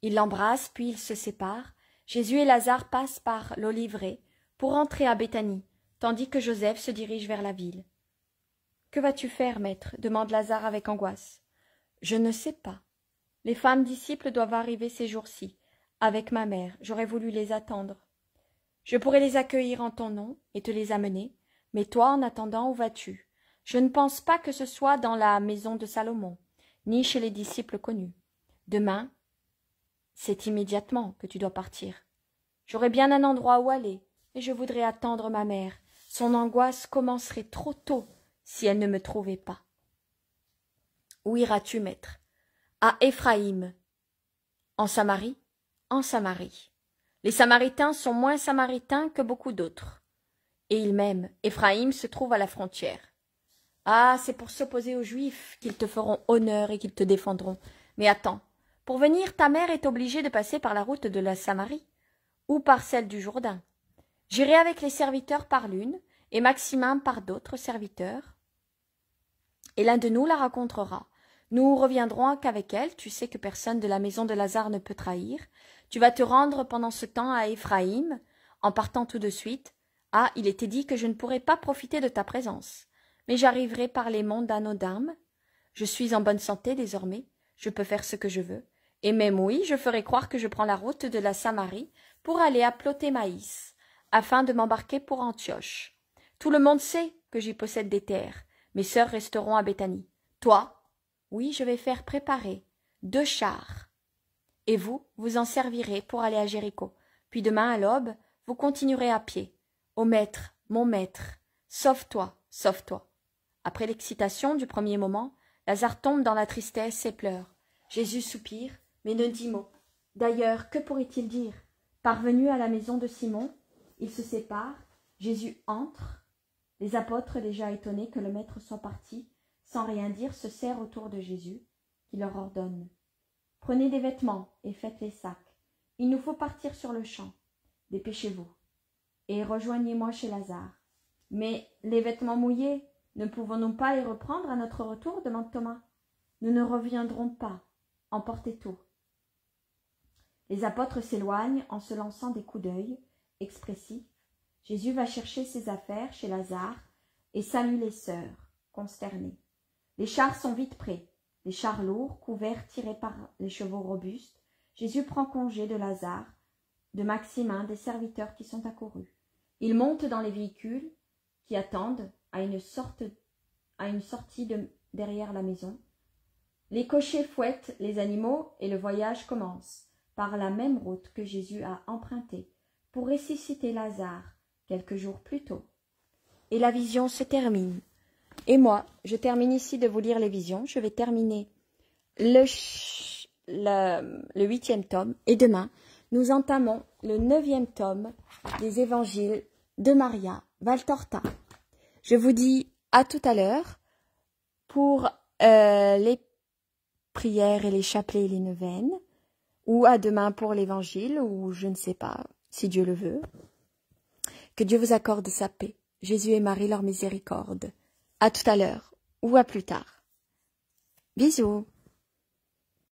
Ils l'embrassent, puis ils se séparent. Jésus et Lazare passent par l'Olivier pour entrer à Béthanie, tandis que Joseph se dirige vers la ville. « Que vas-tu faire, maître » demande Lazare avec angoisse. « Je ne sais pas. Les femmes disciples doivent arriver ces jours-ci. Avec ma mère, j'aurais voulu les attendre. Je pourrais les accueillir en ton nom et te les amener, mais toi, en attendant, où vas-tu? Je ne pense pas que ce soit dans la maison de Salomon, ni chez les disciples connus. Demain, c'est immédiatement que tu dois partir. J'aurai bien un endroit où aller, et je voudrais attendre ma mère, Son angoisse commencerait trop tôt si elle ne me trouvait pas. Où iras-tu, maître? À Éphraïm. En Samarie? En Samarie. Les Samaritains sont moins Samaritains que beaucoup d'autres. Et ils m'aiment. Éphraïm se trouve à la frontière. Ah, c'est pour s'opposer aux Juifs qu'ils te feront honneur et qu'ils te défendront. Mais attends, pour venir, ta mère est obligée de passer par la route de la Samarie ou par celle du Jourdain. J'irai avec les serviteurs par l'une et Maximin par d'autres serviteurs. Et l'un de nous la racontera. Nous reviendrons qu'avec elle, tu sais que personne de la maison de Lazare ne peut trahir. Tu vas te rendre pendant ce temps à Éphraïm, en partant tout de suite. Ah, il était dit que je ne pourrais pas profiter de ta présence. Mais j'arriverai par les monts d'Anodam. Je suis en bonne santé désormais, je peux faire ce que je veux. Et même oui, je ferai croire que je prends la route de la Samarie pour aller à Plotémaïs, afin de m'embarquer pour Antioche. Tout le monde sait que j'y possède des terres. Mes sœurs resteront à Béthanie. Toi, oui, je vais faire préparer 2 chars. Et vous, vous en servirez pour aller à Jéricho. Puis demain à l'aube, vous continuerez à pied. Ô maître, mon maître, sauve-toi, sauve-toi. Après l'excitation du premier moment, Lazare tombe dans la tristesse et pleure. Jésus soupire, mais ne dit mot. D'ailleurs, que pourrait-il dire? Parvenu à la maison de Simon, ils se séparent, Jésus entre. Les apôtres, déjà étonnés que le maître soit parti, sans rien dire, se serrent autour de Jésus, qui leur ordonne. Prenez des vêtements et faites les sacs. Il nous faut partir sur le champ. Dépêchez-vous. Et rejoignez-moi chez Lazare. Mais les vêtements mouillés, ne pouvons-nous pas les reprendre à notre retour? Demande Thomas. Nous ne reviendrons pas. Emportez tout. Les apôtres s'éloignent en se lançant des coups d'œil expressifs. Jésus va chercher ses affaires chez Lazare et salue les sœurs, consternées. Les chars sont vite prêts. Les chars lourds, couverts, tirés par les chevaux robustes. Jésus prend congé de Lazare, de Maximin, des serviteurs qui sont accourus. Il monte dans les véhicules qui attendent à une sortie derrière la maison. Les cochers fouettent les animaux et le voyage commence par la même route que Jésus a empruntée pour ressusciter Lazare quelques jours plus tôt. Et la vision se termine. Et moi, je termine ici de vous lire les visions. Je vais terminer le 8e tome. Et demain, nous entamons le 9e tome des évangiles de Maria Valtorta. Je vous dis à tout à l'heure pour les prières et les chapelets et les neuvaines, ou à demain pour l'évangile, ou je ne sais pas, si Dieu le veut. Que Dieu vous accorde sa paix. Jésus et Marie leur miséricorde. À tout à l'heure, ou à plus tard. Bisous.